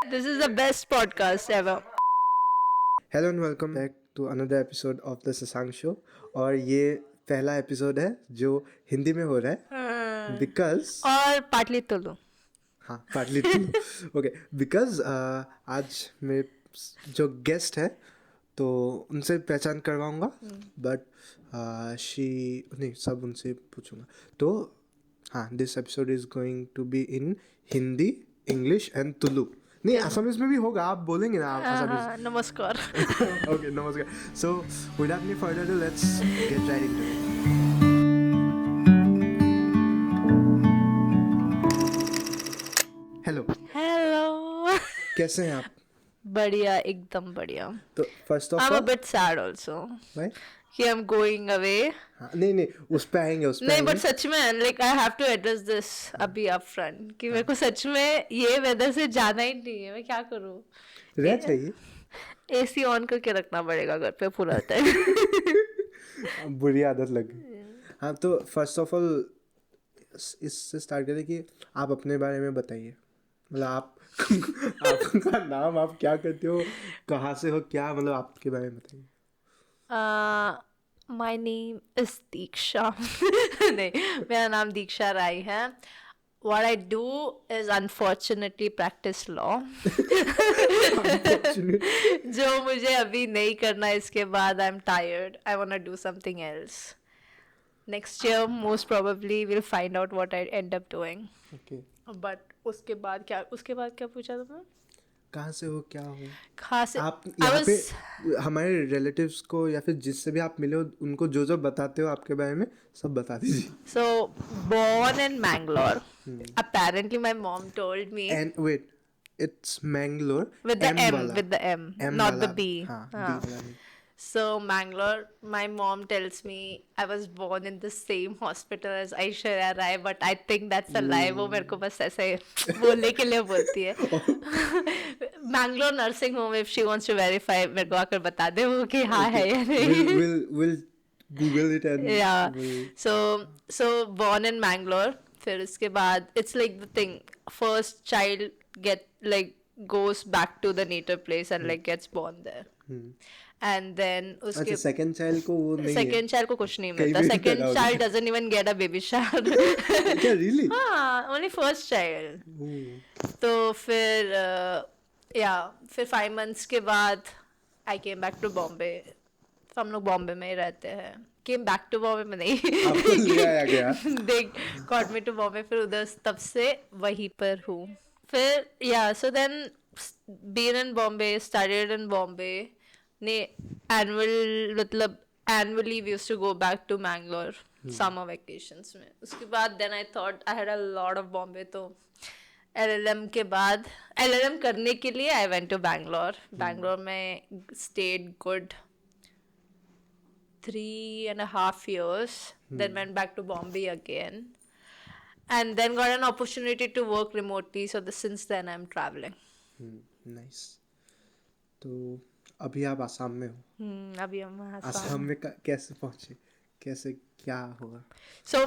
This is the best podcast ever. Hello and welcome back to another episode of the Sasang show. और ये पहला episode है जो हिंदी में हो रहा है बिकॉज और पाटली तुलू. हाँ पार्टली ओके बिकॉज आज मेरे जो गेस्ट है तो उनसे पहचान करवाऊंगा बट शी नहीं सब उनसे पूछूंगा। तो हाँ this episode is going to be in Hindi English and Tulu. नहीं असमीज में भी होगा, आप बोलेंगे ना आप असमीज। नमस्कार. Okay, namaskar. So, without any further ado, let's get right into it. Hello, Hello. कैसे हैं आप? बढ़िया, एकदम बढ़िया. तो first of I'm a all bit sad also भाई कि I'm going away. हाँ, नहीं उस पे आएंगे उस पे नहीं, आएंगे। but सच में like I have to address this अभी up front कि मेरे को सच में ये वेदर से जाना ही नहीं है. मैं क्या करूँ? रह चाहिए AC ऑन करके रखना पड़ेगा घर पे पूरा टाइम. बुरी आदत लग गई। हाँ तो फर्स्ट ऑफ ऑल इससे स्टार्ट करें कि आप अपने बारे में बताइए। मतलब आप आपका नाम, आप क्या करते हो, कहाँ से हो, क्या मतलब आपके बारे में बताइए। My name is Diksha. नहीं, मेरा नाम दीक्षा राय है. What I do is unfortunately practice law. जो मुझे अभी नहीं करना है, इसके बाद I'm tired. I wanna do something else. Next year, most probably we'll find out what I end up doing. Okay. But उसके बाद क्या पूछा तुमने? कहाँ से हो, क्या हो? कहाँ से? आप I यहाँ was पे हमारे रिलेटिव्स को या फिर जिससे भी आप मिले हो उनको जो जो बताते हो आपके बारे में सब बता दीजिए। so born in Mangalore. Apparently, my mom told me and wait, it's Mangalore with the M, वाला with the M, M not वाला the B. हाँ B हाँ. वाला नहीं। So Mangalore, my mom tells me I was born in the same hospital as Aishwarya Rai, but I think that's a lie. वो मेरे को बस ऐसे बोलने के लिए बोलती है. Mangalore nursing home, if she wants to verify, मेरे को आकर बता दे वो कि हाँ है या नहीं. we'll Google it and Yeah. we'll... So born in Mangalore. फिर उसके बाद it's like the thing. First child goes back to the native place and like gets born there. And then अच्छा उसके सेकंड चाइल्ड को वो नहीं है second child को कुछ नहीं कहीं मिलता. भी नहीं Second पैदा होता child doesn't even get a baby shower. क्या रियली? हाँ, only first child. तो फिर फिर 5 months के बाद I came back to Bombay. तो हम लोग बॉम्बे में ही रहते हैं. Came back to Bombay में नहीं. आपको ले आया गया। They got me to Bombay. फिर उधर तब से वहीं पर हूँ. फिर so then been in Bombay, studied in Bombay. ने annually we used to go back to Mangalore summer vacations में. उसके बाद then I thought I had a lot of Bombay, तो LLM के बाद LLM करने के लिए I went to Bangalore. Bangalore में stayed good 3.5 years. Then went back to Bombay again. And then got an opportunity to work remotely. So since then I'm traveling. Nice. तो अभी आप आसाम में हो। अभी हम आसाम में कैसे पहुंचे, कैसे क्या होगा? So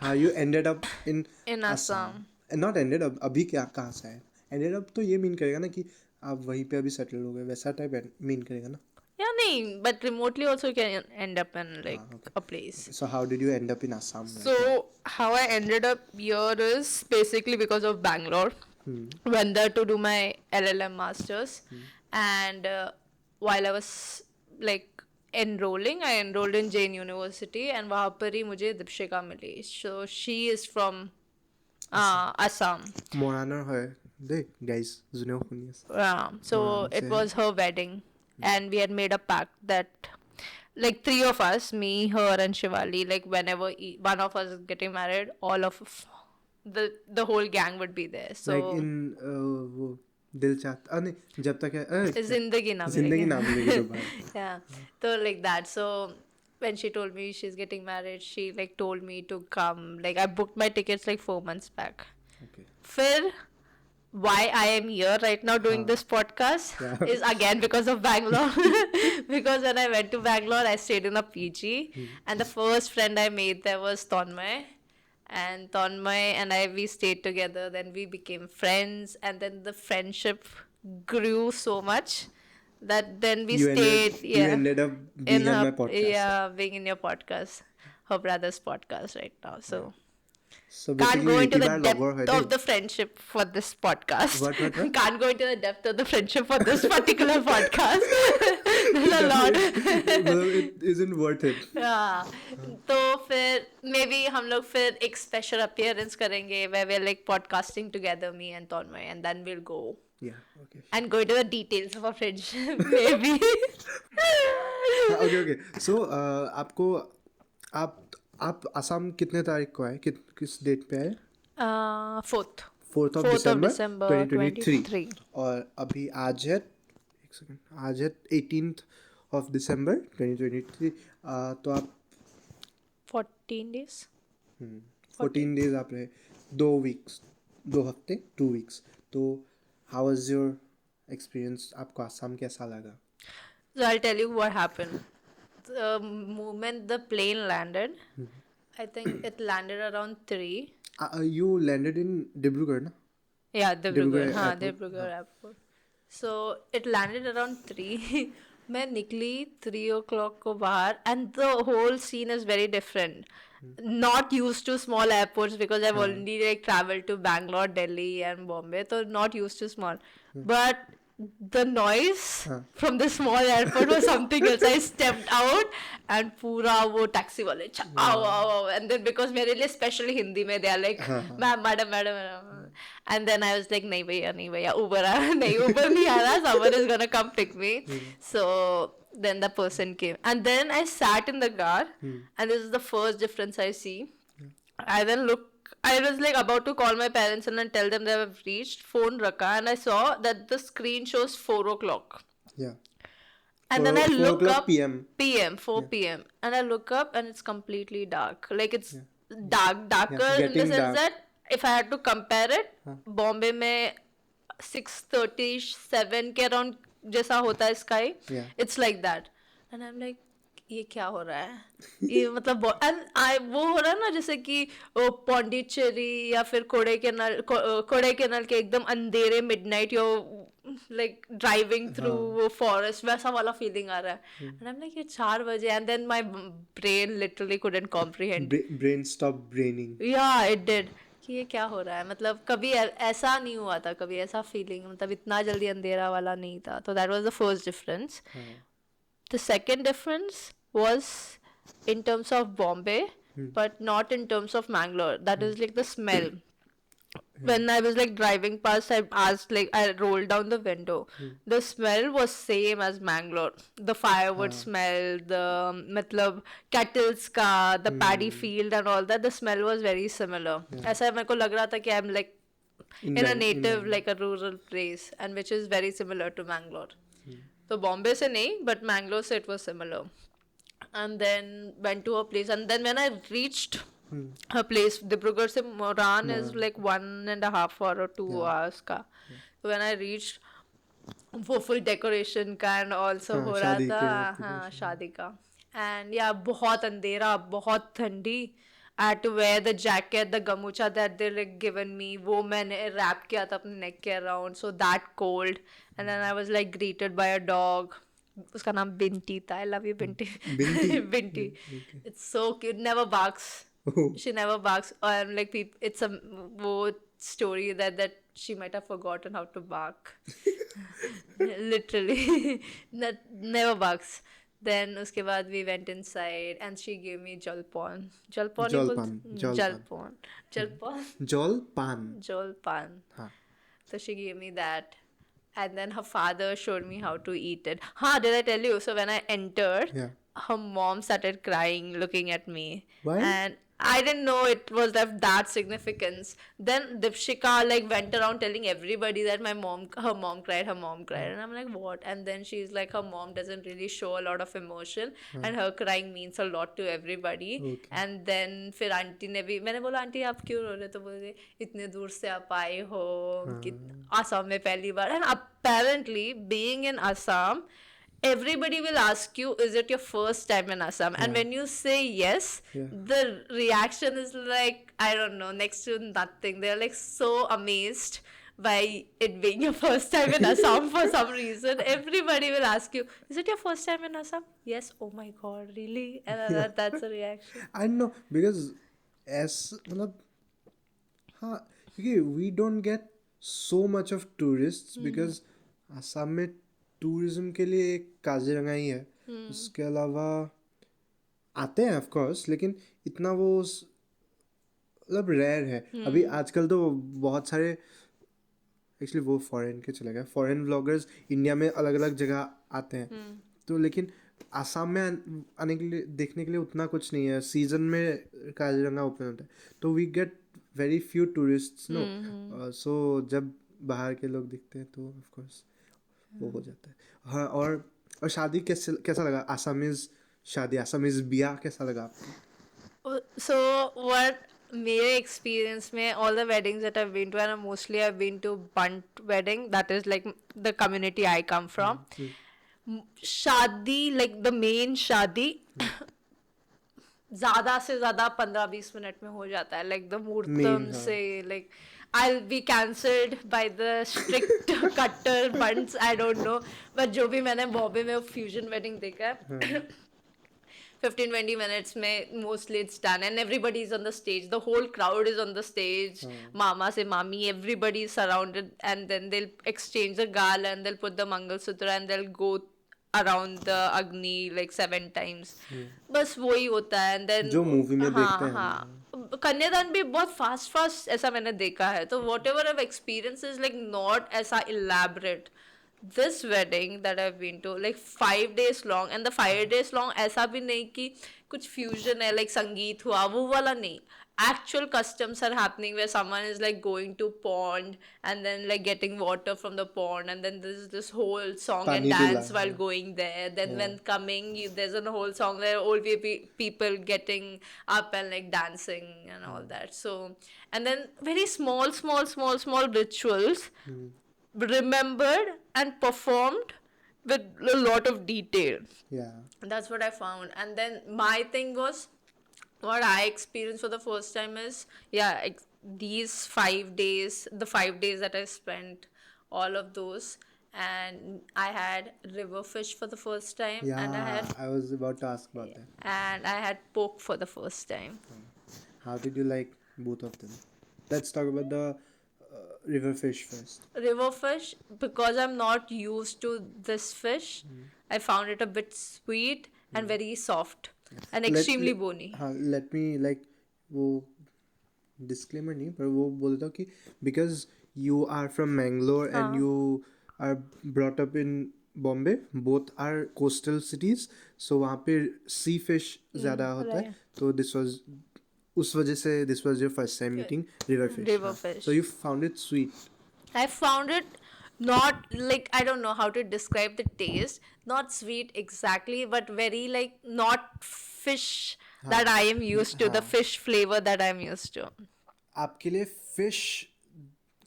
How you ended up in Assam. Not ended up, अभी क्या कहाँ से आए? Ended up तो ये मीन करेगा ना कि आप वहीं पे अभी सेटल हो गए, वैसा टाइप मीन करेगा ना? Yeah, nahin, but remotely also you can end up in a place. So how did you end up in Assam? So how I ended up here is basically because of Bangalore. Went there to do my LLM masters, and while I was like enrolling, I enrolled in Jain University, and वहाँ पर ही मुझे दीपशिका मिली. So she is from Assam. Morana है दे guys जुने खुनियस. So it was her wedding, and we had made a pact that like 3 of us, me, her and Shivali, like whenever one of us is getting married, all of the whole gang would be there. So Like in वो दिल चाहता नहीं जब तक है जिंदगी ना जिंदगी ना मिलेगी दोबारा. yeah, so like that. So when she told me she's getting married, she like told me to come. Like I booked my tickets like 4 months back. Okay. Phir why I am here right now doing this podcast is again because of Bangalore. Because when I went to Bangalore, I stayed in a PG, and the first friend I made there was Tonmay. and Tanmay and I, we stayed together. Then we became friends, and then the friendship grew so much that then we stayed. You Yeah, ended up being in on her, my podcast. yeah, being in your podcast, her brother's podcast right now. So So can't basically go into ৰীতি the বাৰ লগৰ হয় depth দেই. of the friendship for this podcast. What? Can't go into the depth of the friendship for this particular podcast. There's a lot. It isn't worth it. हाँ, तो फिर may be हम लोग फिर एक स्पेशल अपीयरेंस करेंगे where we're like podcasting together, me and Tanmay, and then we'll go Yeah, okay. and go into the details of our friendship maybe. Okay. So आपको आप असम कितने तारीख को आए, किस डेट पे आए? 4th 4th of December December 2023. 2023. और अभी आज है, एक सेकंड, आज है 18th of December 2023. तो आप 14 days. 14 days आप रहे, 2 हफ्ते 2 weeks. तो how was your experience? आपको असम कैसा लगा? So I'll tell you what happened. The moment the plane landed, I think it landed around 3. You landed in Dibrugarh, na? Yeah, Dibrugarh. Dibrugarh हाँ, airport. Dibrugarh airport. So it landed around 3. मैं निकली 3 o'clock को बाहर, and the whole scene is very different. Not used to small airports because I've already like traveled to Bangalore, Delhi, and Bombay, so not used to small. But the noise from the small airport was something else. I stepped out and पूरा वो taxi वाले आओ, and then because मेरे लिए especially Hindi में they are like madam, and then I was like नहीं भैया Uber नहीं Uber नहीं आ रहा, someone is gonna come pick me. So then the person came, and then I sat in the car, and this is the first difference I see. I was like about to call my parents and then tell them that I've reached, phone rakha, and I saw that the screen shows 4 o'clock. Yeah. And then I 4 look o'clock up PM. 4 p.m. And I look up and it's completely dark. Like it's darker in the getting sense dark. that if I had to compare it, Bombay में 6:30, 7 के around जैसा होता है sky, it's like that. And I'm like, ये क्या हो रहा है? ये मतलब वो हो रहा है ना जैसे कि पौंडीचेरी या फिर कोडाईकनाल के एकदम अंधेरे मिडनाइट यो like driving through वो forest, वैसा वाला feeling आ रहा है. And I'm like ये 4 बजे, and then my brain literally couldn't comprehend. Brain stopped braining. Yeah, it did. कि ये क्या हो रहा है, मतलब कभी ऐसा नहीं हुआ था, कभी ऐसा feeling, मतलब इतना जल्दी अंधेरा वाला नहीं था. So that was the first difference. The second difference was in terms of Bombay, but not in terms of Mangalore. That is like the smell. When I was like driving past, I rolled down the window. The smell was same as Mangalore. The firewood smell, the matlab kettles ka, the paddy field and all that. The smell was very similar. ऐसा मेरे को लग रहा था कि I'm like in a native, like a rural place, and which is very similar to Mangalore. So Bombay se nahi, but Mangalore se it was similar. And then went to her place, and then when I reached her place, Dibrugarh se Moran is like 1.5 hour or 2 hours ka. So when I reached, वो full decoration का and also हो रहा था, हाँ शादी का, and yeah बहुत अंधेरा, बहुत ठंडी. I had to wear the jacket, the gamucha that they like given me, वो मैंने wrap किया था अपने neck के around, so that cold. And then I was like greeted by a dog. उसका नाम बिंटी था. I love you Binti. Binti. It's so cute. Never barks. She never barks. And like it's a वो story that she might have forgotten how to bark. Literally. Never barks. Then उसके बाद we went inside and she gave me jalpan. Jalpan. So she gave me that. And then her father showed me how to eat it. Did I tell you? So when I entered, her mom started crying, looking at me. Why? And I didn't know it was of that significance. Then Dipshika like went around telling everybody that her mom cried. And I'm like, what? And then she's like, her mom doesn't really show a lot of emotion, and her crying means a lot to everybody. Okay. And then फिर aunty ने भी, मैंने बोला aunty आप क्यों रो रहे, तो बोले इतने दूर से आप आए हो कि आसाम में पहली बार. And apparently being in Assam, everybody will ask you, is it your first time in Assam? And when you say yes, Yeah. the reaction is like, I don't know, next to nothing. They're like so amazed by it being your first time in Assam for some reason. Everybody will ask you, is it your first time in Assam? Yes. Oh my God, really? And that's a reaction. I know because as मतलब हाँ क्योंकि we don't get so much of tourists because Assam में tourism के लिए एक काजीरंगा ही है उसके अलावा आते हैं of course लेकिन इतना वो मतलब रेयर है अभी आजकल तो बहुत सारे एक्चुअली वो फॉरेन के चले गए फॉरेन व्लॉगर्स इंडिया में अलग अलग जगह आते हैं तो लेकिन आसाम में आने के लिए देखने के लिए उतना कुछ नहीं है सीजन में काजीरंगा ओपन होता है तो we get very few tourists no so जब बाहर के लोग दिखते हैं तो ऑफ कोर्स वो हो जाता है हाँ और शादी कैसा लगा आसामीज शादी आसामीज बियाह कैसा लगा आपको So what मेरे experience में all the weddings that I've been to and mostly I've been to Bunt wedding, that is like the community I come from. शादी like the main शादी ज़्यादा से ज़्यादा 15-20 मिनट में हो जाता है like the मुहूर्तम से like I'll be cancelled by the strict cutter bunts I don't know but जो भी मैंने बॉम्बे में फ्यूजन वेडिंग देखा है 15-20 minutes में mostly it's done and everybody is on the stage, the whole crowd is on the stage, mama se mami, everybody is surrounded and then they'll exchange the gala and they'll put the mangalsutra and they'll go around the agni like 7 times. बस वही होता है and then जो movie में देखते हैं हाँ कन्यादान भी बहुत फास्ट ऐसा मैंने देखा है तो whatever I've experienced is like not ऐसा elaborate. This wedding that I've been to like 5 days long and the 5 days long ऐसा भी नहीं कि कुछ fusion है like संगीत हुआ वो वाला नहीं actual customs are happening where someone is like going to pond and then like getting water from the pond and then there's this whole song and पानी dance पिला, while going there then when coming there's a whole song where old people getting up and like dancing and all that so and then very small rituals remembered and performed with a lot of detail. yeah That's what I found. And then my thing was what I experienced for the first time is these 5 days, the 5 days that I spent, all of those. And I had river fish for the first time, and yeah I was about to ask about that and I had pork for the first time. how did you like both of them let's talk about the river fish first River fish, because I'm not used to this fish, I found it a bit sweet and very soft and extremely bony. हाँ let me like वो disclaimer नहीं पर वो बोल देता हूँ कि because you are from Mangalore and you are brought up in Bombay both are coastal cities so वहाँ पे sea fish ज़्यादा होता है तो this was उस वजह से this was your first time eating river fish River हाँ. fish. So you found it sweet I found it not like I don't know how to describe the taste. Not sweet exactly, but very like not fish that I am used to, the fish flavor that I'm used to. आपके लिए fish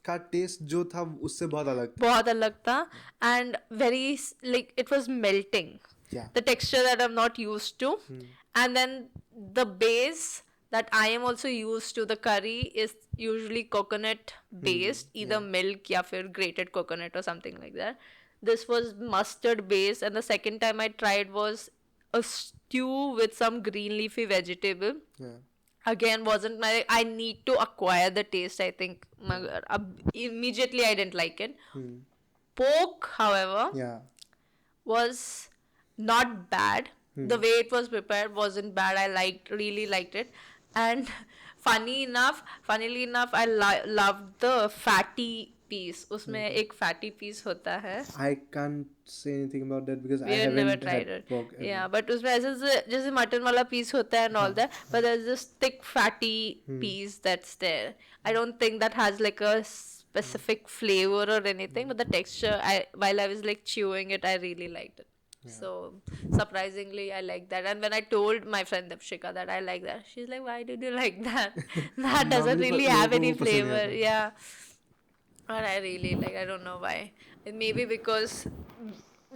का test जो था उससे बहुत अलग था बहुत अलग था and very like it was melting. Yeah. The texture that I'm not used to. And then the base that I am also used to, the curry is usually coconut based, either milk या फिर grated coconut or something like that. This was mustard based and the second time I tried was a stew with some green leafy vegetable. yeah. Again wasn't my I need to acquire the taste I think immediately I didn't like it. Pork however yeah was not bad. The way it was prepared wasn't bad. I really liked it. And funnily enough, I loved the fatty piece. उसमें एक fatty piece होता है. I can't say anything about that because I We haven't never tried had it. pork ever. Yeah, but उसमें ऐसे जैसे mutton वाला piece होता है and all that, but there's this thick fatty piece that's there. I don't think that has like a specific flavor or anything, but the texture, while I was like chewing it, I really liked it. So surprisingly I like that and when I told my friend Dipshika that I like that she's like why did you like that that doesn't Normally really लोगों have को any वो पसंद नहीं flavor आता। yeah but I really like I don't know why it maybe because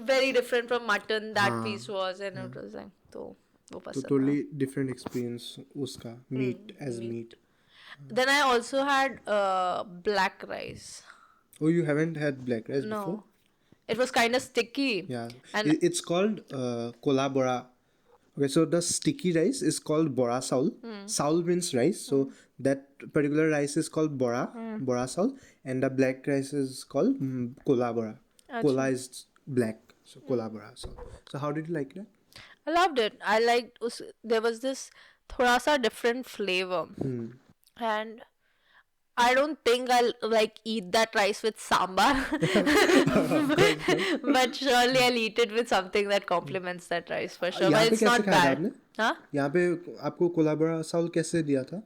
very different from mutton that piece was, and it was like, तो वो तो पसंद था. totally different experience उसका meat as meat. meat. Then I also had black rice. Oh, you haven't had black rice before? No, it was kind of sticky. Yeah, And it's called kola bora. Okay, so the sticky rice is called bora saul. Saul means rice, so that particular rice is called bora saul, and the black rice is called kola bora. Kola is black, so kola bora saul. So how did you like that? I loved it. I liked there was this थोड़ा सा different flavor, and I don't think I'll like eat that rice with sambar, but surely I'll eat it with something that complements that rice for sure. यहाँ But पे it's कैसे not खाया था bad. आपने? Huh? यहाँ पे आपको Cola बरा साउल कैसे दिया था?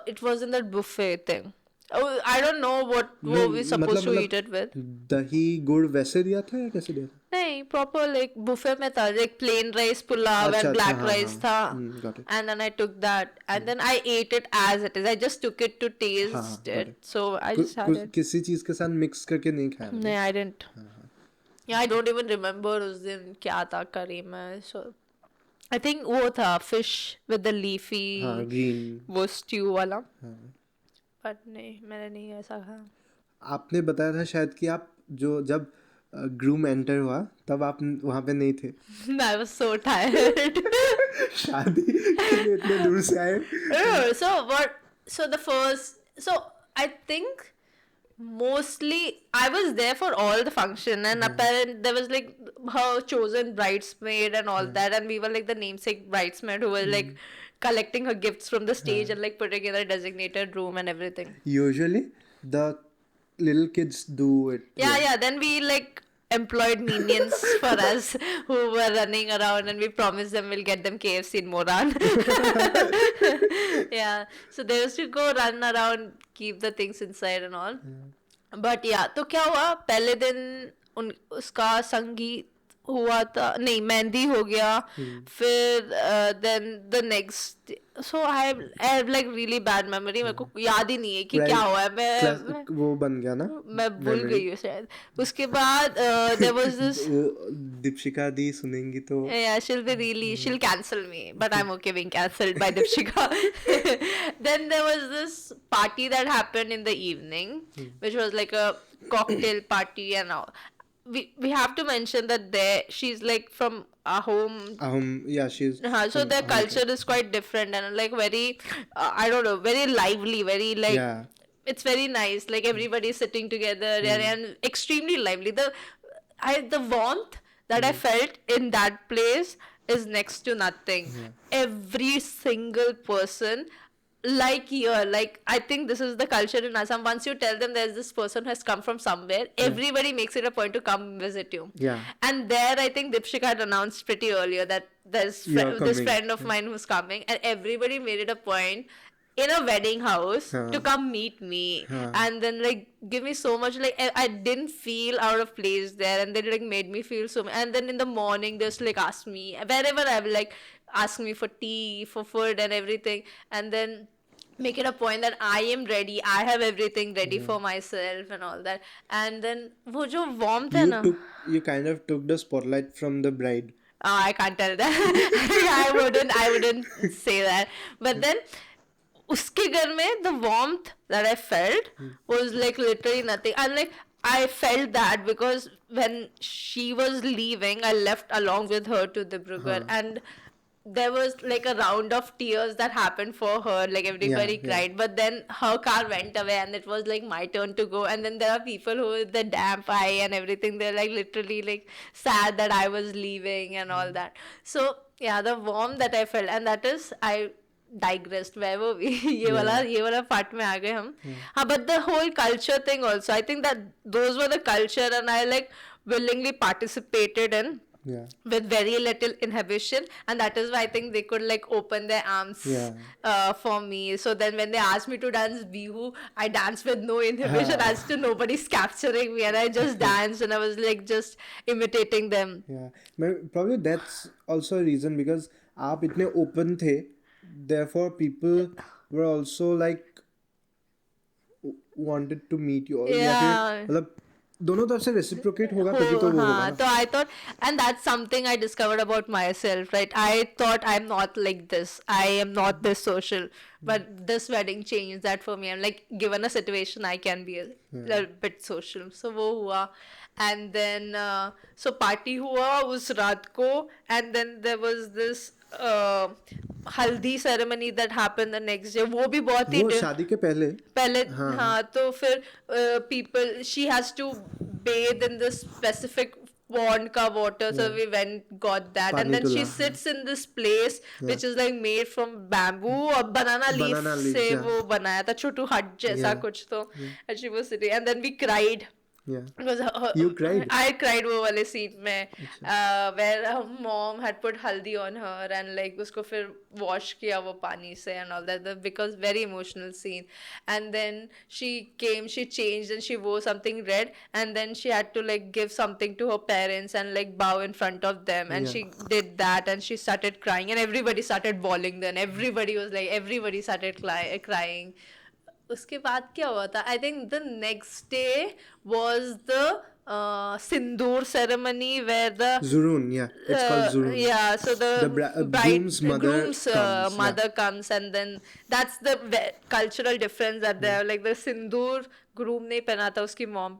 It was in that buffet thing. Oh, I don't know what were we supposed to eat it with. दही गुड़ वैसे दिया था या कैसे दिया था? नहीं, proper like buffet में था, like plain rice pulao अच्छा, and अच्छा, black हाँ, rice हाँ. था. Got it. And then I took that, and then I ate it as it is. I just took it to taste got it. it. So I just had it. किसी चीज के साथ mix करके नहीं खाया? नहीं, I didn't. Yeah, I don't even remember उस दिन क्या था करी में. So I think वो था fish with the leafy हाँ, green. वो stew वाला. But नहीं, मैंने नहीं ऐसा खाया. आपने बताया था शायद कि आप जब ग्रूम एंटर हुआ तब आप वहाँ पे नहीं थे. I was so tired. शादी के लिए इतने दूर से आए. So I think mostly I was there for all the function, and apparently there was like her chosen bridesmaid and all that, and we were like the namesake bridesmaid who was like collecting her gifts from the stage and like putting in a designated room and everything. Usually the little kids do it. Yeah. Then we like employed minions for us who were running around, and we promised them we'll get them KFC in Moran. Yeah. So they used to go run around, keep the things inside and all. But yeah, तो क्या हुआ पहले दिन उसका संगीत हुआ था, नहीं मेहंदी हो गया, फिर then the next so I have like really bad memory. मेरे को याद ही नहीं है कि क्या हुआ है. मैं वो बन गया ना. मैं भूल गई हूँ शायद. उसके बाद there was this दीपशिका दी सुनेंगी तो yeah, she'll cancel me, but I'm okay being cancelled by Dipshika. Then there was this party that happened in the evening, which was like a cocktail party and all. We have to mention that she's like from a home. Yeah, she's So their culture is quite different and like very I don't know, very lively, very like yeah. It's very nice, like everybody sitting together and extremely lively. The warmth that I felt in that place is next to nothing. Every single person, like here, like I think this is the culture in Assam. Once you tell them there's this person who has come from somewhere, everybody makes it a point to come visit you. Yeah. And there I think Dipshika had announced pretty earlier that there's this friend of mine who's coming, and everybody made it a point in a wedding house to come meet me and then like give me so much, like I didn't feel out of place there, and they like made me feel so. And then in the morning they just like ask me wherever I will, like ask me for tea, for food and everything, and then make it a point that I am ready, I have everything ready for myself and all that. And then wo jo warmth hai na, you kind of took the spotlight from the bride. I can't tell that. I wouldn't say that. But then उसके घर में the warmth that I felt was like literally nothing. And like I felt that because when she was leaving, I left along with her to Dibrugarh, and there was like a round of tears that happened for her, like everybody cried, but then her car went away and it was like my turn to go. And then there are people who with the damp eye and everything, they're like literally like sad that I was leaving and all that. So yeah, the warmth that I felt, and that is, I digressed, where were we? ये वाला part में आ गए हम. But the whole culture thing also, I think that those were the culture, and I like willingly participated in with very little inhibition, and that is why I think they could like open their arms for me. So then when they asked me to dance Bihu, I danced with no inhibition as to nobody's capturing me, and I just danced, and I was like just imitating them. Probably that's also a reason, because आप इतने open थे, therefore people were also like wanted to meet you. Yeah. मतलब दोनों तरफ से reciprocate होगा तभी तो वो होगा हाँ, ना. तो I thought, and that's something I discovered about myself, right? I thought I'm not like this. I am not this social, but this wedding changed that for me. I'm like, given a situation, I can be a little bit social. So वो हुआ, and then so party हुआ उस रात को, and then there was this हल्दी ceremony that happened the next day. वो भी बहुत ही वो शादी के पहले. पहले हाँ. हाँ तो फिर people she has to bathe in this specific pond ka water, so we went got that, and पानी then she तुला. sits in this place which is like made from bamboo or banana leaf Banana leaves, से yeah. वो बनाया था छोटू हट जैसा Yeah. कुछ तो, and she was sitting, and then we cried. Yeah. Because You cried? I cried वो वाले scene में where her mom had put haldi on her and like उसको फिर wash किया वो पानी से and all that, because very emotional scene. And then she came, she changed and she wore something red, and then she had to like give something to her parents and like bow in front of them, and Yeah. she did that and she started crying and everybody started bawling. Then everybody started crying. उसके बाद क्या हुआ था, I think the next day was the sindoor ceremony where the Zurun, yeah, it's called Zurun. yeah, so the, groom's mother groom's comes, mother comes, and then that's the cultural difference that they have, like the sindoor groom नहीं पहना था, उसकी mom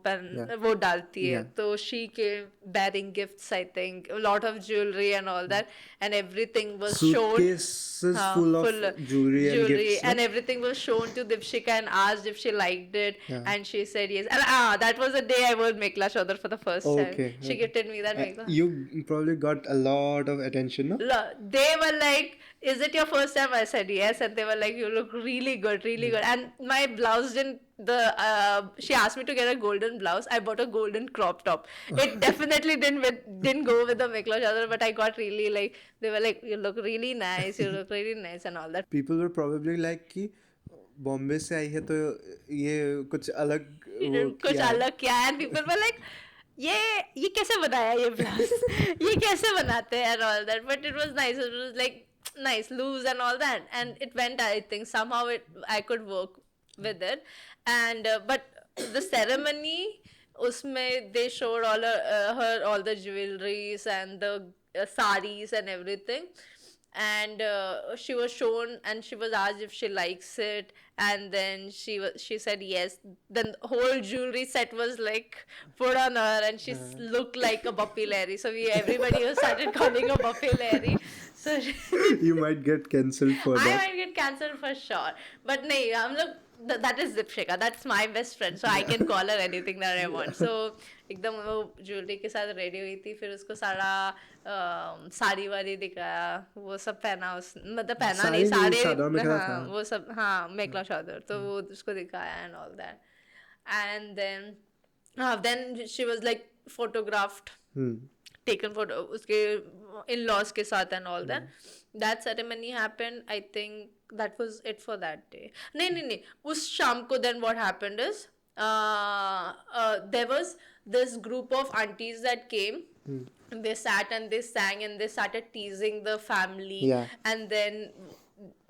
वो डालती है, Yeah. तो she came bearing gifts, I think a lot of jewelry and all that, and everything was shown. Suitcases full of jewelry and gifts. And everything was shown to Dipshika and asked if she liked it, Yeah. and she said yes. And that was the day I wore Mekla Chodar for the first Okay, time. She okay. gifted me that Mekla. You probably got a lot of attention, no? They were like, "Is it your first time?" I said yes, and they were like, "You look really good, really good." And my blouse didn't. She asked me to get a golden blouse. I bought a golden crop top. It definitely didn't go with the Mekla Chodar, but I got really like, they were like, "You look really nice. You look really nice," and all that. People were probably like कि बॉम्बे से आई है तो ये कुछ अलग वो कुछ किया है. अलग क्या है, and people were like, ये कैसे बनाया ये blouse, ये कैसे बनाते हैं and all that, but it was nice. It was like nice, loose and all that, and it went. I think somehow I could work with it, and but the ceremony, उसमें they showed her all the jewelries and the saris and everything. And she was shown and she was asked if she likes it, and then she said yes. Then the whole jewelry set was like put on her, and she looked like a Buffy Larry, so everybody was started calling her Buffy Larry. So You might get cancelled for I that. might get cancelled for sure, but nahi, हम लोग that is Dipshika, that's my best friend, so I can call her anything that I want. So एकदम वो jewellery के साथ ready हुई थी, फिर उसको सारा साड़ी वाड़ी दिखाया, वो सब पहना, उस मतलब पहना नहीं, साड़ी साड़ी चादर में खड़ा हाँ था. वो सब, हाँ मेखला चादर, तो वो उसको दिखाया and all that, and then she was like photographed, taken photo उसके in-laws के साथ and all that. That ceremony happened. I think that was it for that day. नहीं उस शाम को then what happened is there was this group of aunties that came. They sat and they sang and they started teasing the family. Yeah. And then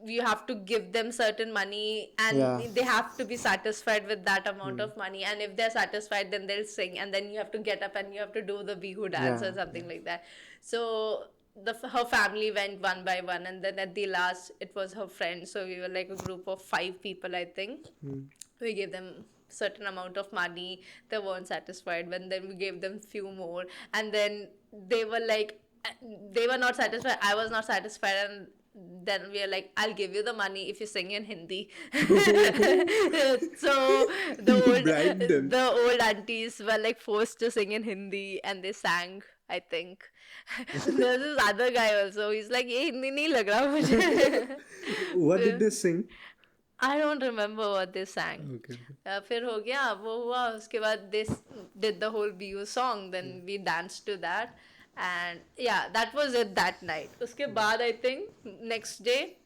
you have to give them certain money, and Yeah. they have to be satisfied with that amount of money, and if they're satisfied then they'll sing, and then you have to get up and you have to do the bihu dance Yeah. or something like that. So her family went one by one, and then at the last it was her friend, so we were like a group of 5 people, I think. We gave them certain amount of money, they weren't satisfied, and then we gave them few more, and then they were like, they were not satisfied, I was not satisfied, and then we are like, I'll give you the money if you sing in Hindi. So bribed them. the old aunties were like forced to sing in Hindi, and they sang, I think. There's this other guy also, he's like, ये हिंदी नहीं लग रहा मुझे. What did they sing? I don't remember what they sang. Okay. फिर हो गया वो हुआ, उसके बाद they did the whole BU song, then we danced to that, and yeah, that was it that night. उसके बाद I think next day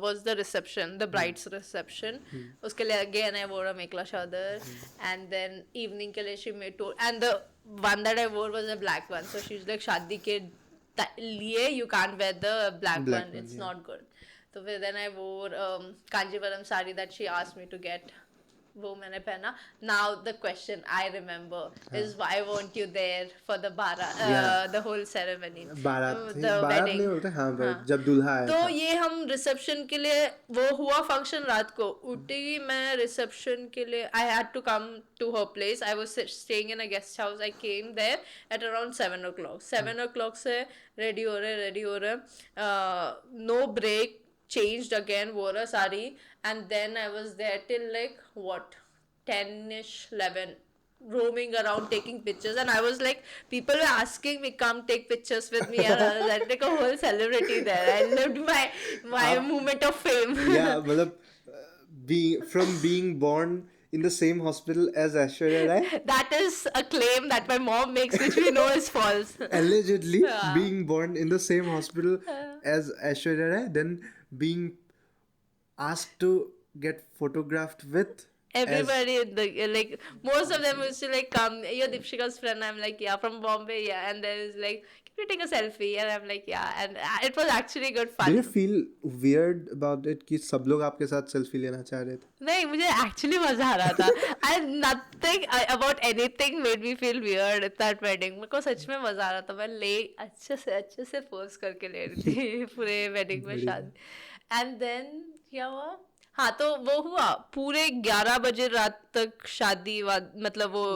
was the reception, the bride's reception. उसके लिए again I wore a Mekla Chodar, and then evening के लिए she made tour, and the one that I wore was a black one, so she's like शादी के लिए you can't wear the black one, it's not good. So then I wore Kanjivaram sari that she asked me to get वो मैंने पहना. Now the question I remember is why weren't you there for the the whole ceremony, the बारात नहीं wedding. बोलते, हाँ हाँ. जब दूल्हा आया तो था. ये हम रिसेप्शन के लिए, वो हुआ फंक्शन रात को, उठी मैं रिसेप्शन के लिए. I had to come to her place. I was staying in a guest house. I came there at around 7 o'clock. 7 o'clock से रेडी हो रहे no break, changed again, wore a sari, and then I was there till like what, 10ish, 11, roaming around taking pictures. And I was like, people were asking me, come take pictures with me, and I was like a whole celebrity there. I lived my moment of fame. Yeah, मतलब being born in the same hospital as Aishwarya Rai, That is a claim that my mom makes, which we know is false. allegedly Yeah. being born in the same hospital as Aishwarya Rai, then being asked to get photographed with Everybody in the, like, most of them used to like come, you're Dipshika's friend. I'm like, yeah, from Bombay, yeah. And then it's like, can you take a selfie? And I'm like, yeah. And it was actually good Do you fun. feel weird about it कि सब लोग आपके साथ selfie लेना चाह रहे थे? नहीं, मुझे actually मजा आ रहा था. And nothing about anything made me feel weird at that wedding. मेरे को सच में मजा आ रहा था. मैं अच्छे से पोज करके ले रही थी पूरे wedding में शादी. And then क्या हुआ? हाँ, तो वो हुआ पूरे 11 बजे रात तक शादी, मतलब वो.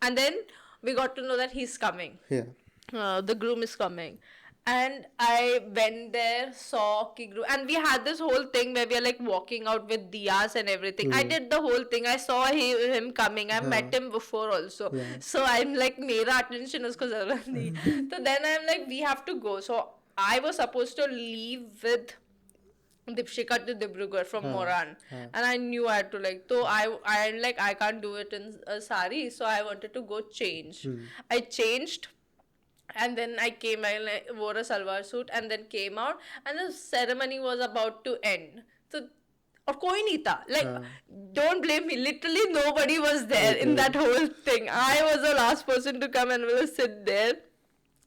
And then we got to know that he's coming. Yeah. The groom is coming. And I went there, saw ki groom, and we had this whole thing where we are like walking out with diyas and everything. I did the whole thing. I saw him coming. I met him before also. Yeah. So I'm like, mera attention usko zarurat nahi. So then I'm like, we have to go. So I was supposed to leave with Dipshika to Dibrugarh from Moran, and I knew I had to like. So I can't do it in a sari, so I wanted to go change. I changed, and then I came. I like, wore a salwar suit, and then came out, and the ceremony was about to end. So, और कोई नहीं था. Like, don't blame me. Literally nobody was there in that whole thing. I was the last person to come and will sit there.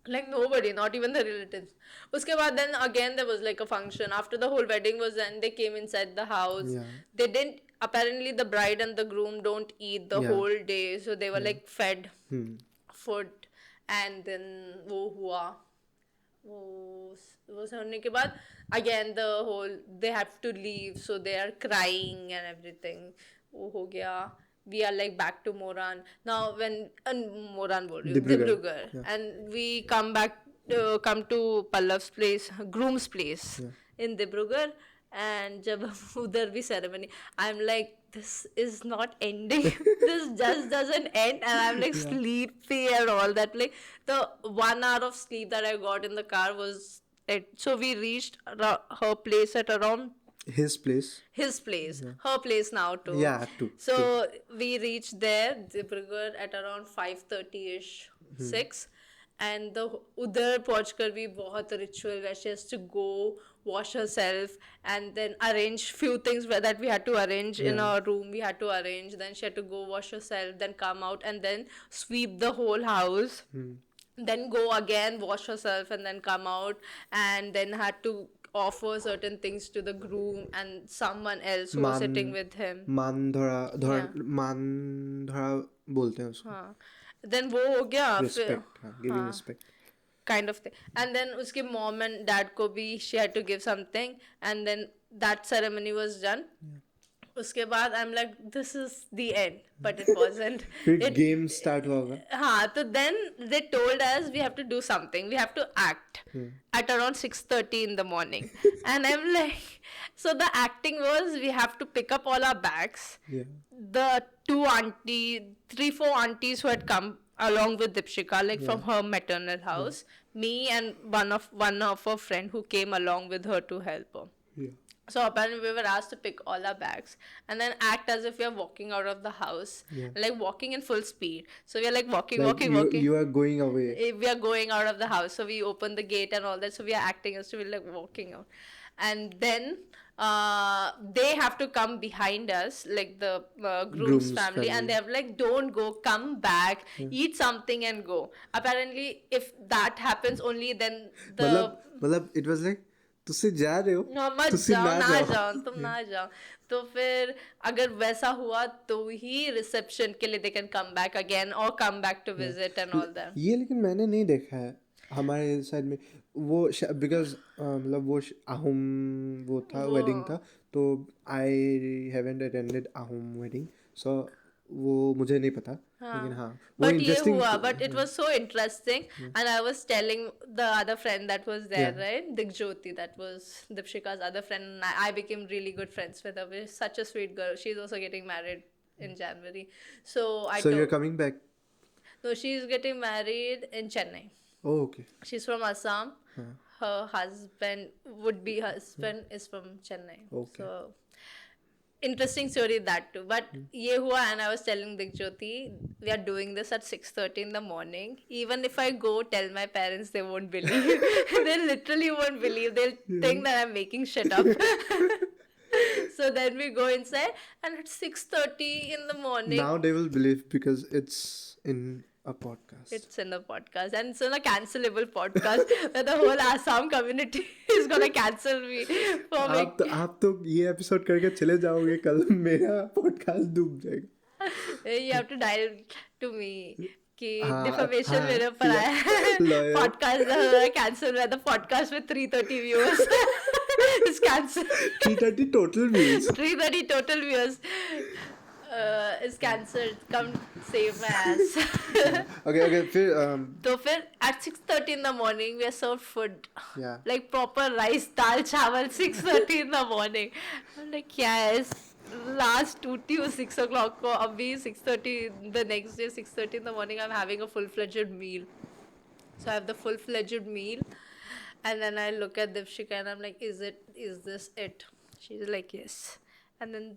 Like nobody, not even the relatives. Uske baad then again there was like a function. After the whole wedding was done, they came inside the house. Yeah. They didn't, apparently the bride and the groom don't eat the whole day. So they were like fed food. And then वो हुआ. वो होने के बाद again the whole, they have to leave. So they are crying and everything. वो हो गया. We are like back to Moran. Now when Moran bol rahi hu, Dibrugarh. Yeah. And we come to Pallav's place, groom's place in Dibrugarh. And jab udhar bhi ceremony, I'm like, this is not ending. This just doesn't end. And I'm like sleepy and all that. Like the 1 hour of sleep that I got in the car was it. So we reached her place at around His place. Her place now too. Yeah, too. So we reached there, Dibrugarh, at around 5:30ish, 6. And the udhar pahunchkar bhi bahut ritual where she has to go wash herself and then arrange few things that we had to arrange in our room. We had to arrange. Then she had to go wash herself, then come out and then sweep the whole house. Then go again, wash herself and then come out, and then had to offer certain things to the groom and someone else who was sitting with him. मान धरा बोलते हैं उसको. हाँ. Then वो हो गया. Respect, giving respect. Kind of thing. And then उसके mom and dad को भी she had to give something, and then that ceremony was done. उसके बाद I'm like, this is the end, but it wasn't. फिर game start होगा. हाँ, तो then they told us we have to do something. We have to act at around 6:30 in the morning. And I'm like, so the acting was we have to pick up all our bags. Yeah. The 3-4 aunties who had come along with Dipshika, like from her maternal house, me and one of her friend who came along with her to help her. Yeah. So apparently we were asked to pick all our bags and then act as if we are walking out of the house, like walking in full speed. So we are like walking. You are going away. We are going out of the house. So we open the gate and all that. So we are acting as to be like walking out. And then they have to come behind us, like the groom's family, and they have like, don't go, come back, eat something and go. Apparently if that happens only then the मतलब it was like तुसी जा रहे हो, ना मत तुसी जाओ, ना ना जाओ। जाओ, तुम ना जाओ। तो फिर अगर वैसा हुआ तो ही रिसेप्शन के लिए they can come back again और come back to visit and all that. ये लेकिन मैंने नहीं देखा है हमारे साइड में वो, बिकॉज मतलब वो आहूम वो था, वो वेडिंग था, तो आई हैवंट अटेंडेड आहूम वेडिंग, सो वो मुझे नहीं पता, लेकिन हाँ, हाँ वो बट ये इंटरेस्टिंग। हुआ, but it was so interesting and I was telling the other friend that was there, Yeah. Right, Digjyoti, that was Deepshikha's other friend, and I became really good friends with her. She's such a sweet girl. She's also getting married in January. So I So you're told, coming back? no, she's getting married in Chennai. Oh, okay. She's from Assam. हाँ, Her husband, would be husband, is from Chennai. Okay. So interesting story that too. But ye hua, and I was telling Digjoti, we are doing this at 6:30 in the morning. Even if I go tell my parents, they won't believe. They literally won't believe. They'll think that I'm making shit up. So then we go inside, and at 6:30 in the morning, Now they will believe because it's in a podcast. it's in the podcast, and it's in a cancelable podcast where the whole Assam community is gonna cancel me for making. आप तो ये episode करके चले जाओगे, कल मेरा podcast डूब जाएगा। You have to dial to me कि हाँ, defamation हाँ, मेरे ऊपर आया है। lawyer. Podcast cancel where the podcast with 330 viewers is cancelled. 330 total views. 330 total viewers is cancelled. Come save my ass. Okay, फिर तो फिर at 6:30 in the morning we are served food. yeah. Like proper rice, dal, chawal, 6:30 in the morning. I'm like, क्या है? Last टूटी हूँ 6 o'clock को, अभी 6:30, the next day 6:30 in the morning I'm having a full-fledged meal. So I have the full-fledged meal, and then I look at Dipshika and I'm like, is this it? She's like, yes. And then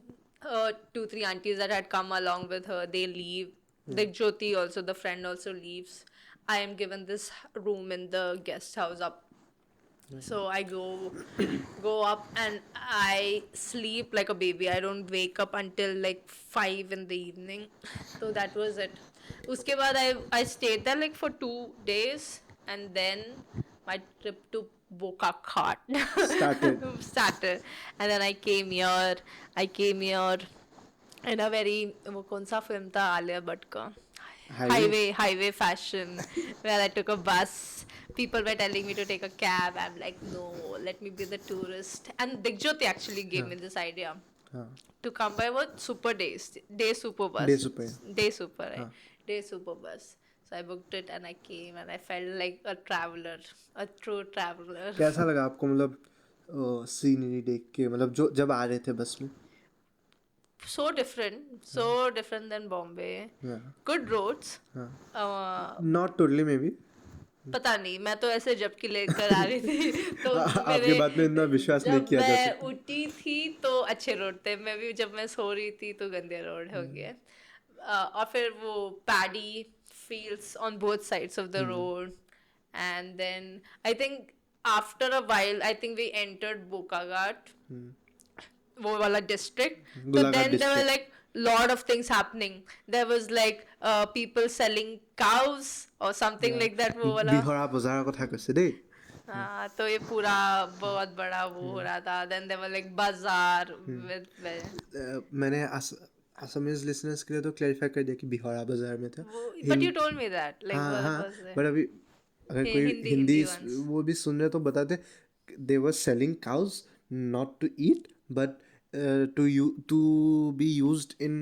2-3 aunties that had come along with her, they leave. The Jyoti also, the friend also leaves. I am given this room in the guest house up. So I go up and I sleep like a baby. I don't wake up until like 5 in the evening. So that was it. Uske baad I stayed there like for 2 days, and then my trip to Boka Ghat started. And then I came here in a very, वो कौन सा film था आलिया भट्ट का, highway fashion, where I took a bus. People were telling me to take a cab. I'm like, no, let me be the tourist. And Digjoti actually gave me this idea हाँ, to come by what super day super bus. Day super, Day super, right? Day super bus. So I booked it and I came and I felt like a traveler, a true traveler. कैसा लगा आपको, मतलब scenery देख के, मतलब जो जब आ रहे थे बस में? So different than Bombay. Yeah. Good roads. Not totally maybe. पता नहीं, मैं तो ऐसे झपकी लेकर आ रही थी तो आपके बात में इतना विश्वास नहीं किया जा मैं सकता। उठी थी तो अच्छे रोड थे, मैं भी जब मैं सो रही थी तो गंदे रोड हो गए। और फिर वो paddy fields on both sides of the road, and then I think after a while I think we entered Bokaghat, वो वाला district. So Golaghat then there were district. like lot of things happening. There was like people selling cows or something like that. वो वाला बिहार बाजार কথা কৈছে দেই। हाँ, तो ये पूरा बहुत बड़ा वो हो रहा था. Then there were like bazaar with मैंने असमीज लिसनर्स के लिए तो क्लैरिफाई कर दिया कि बिहार बाजार में था। but you told me that like हाँ what हाँ, was there? बट अभी अगर कोई हिंदी हिंदी ones. वो भी सुन रहे तो बता दे, they were selling cows not to eat but to be used in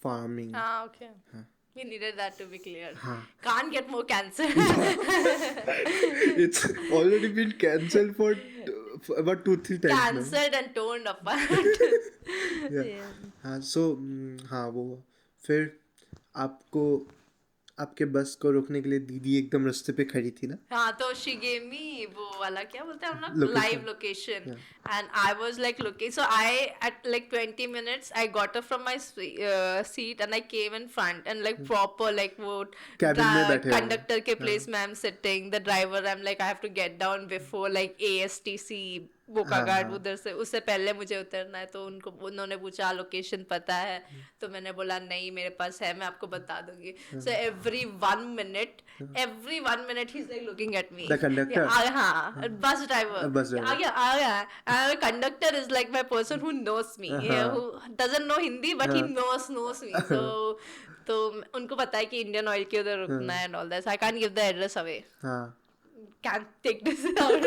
farming. Ah, okay. We needed that to be clear. Can't get more cancer. It's already been cancelled for about 2-3 times now. Cancelled and torn apart. Yeah. हाँ, so हाँ वो फिर आपको आपके बस को रोकने के लिए दीदी एकदम रास्ते पे खड़ी थी ना? हाँ, तो she gave me वो वाला क्या बोलते हैं हम लोग, Location. live location, and I was like looking. So I at like 20 minutes I got up from my seat and I came in front and like proper like वो Cabin में बैठे हो। conductor के place में I'm sitting, the driver I'm like I have to get down before like ASTC बोका घाट उधर से, उससे पहले मुझे उतरना है, तो उन्होंने पूछा लोकेशन पता है, तो मैंने बोला नहीं मेरे पास है, मैं आपको बता दूंगी. So every 1 minute he is like looking at me. The conductor? हाँ, बस ड्राइवर bus driver. आ गया. Conductor is like my person who knows me, who doesn't know Hindi but he knows me. तो उनको पता है कि इंडियन ऑयल के उधर रुकना है and all that. I can't give the address away. हाँ. Can't take this out.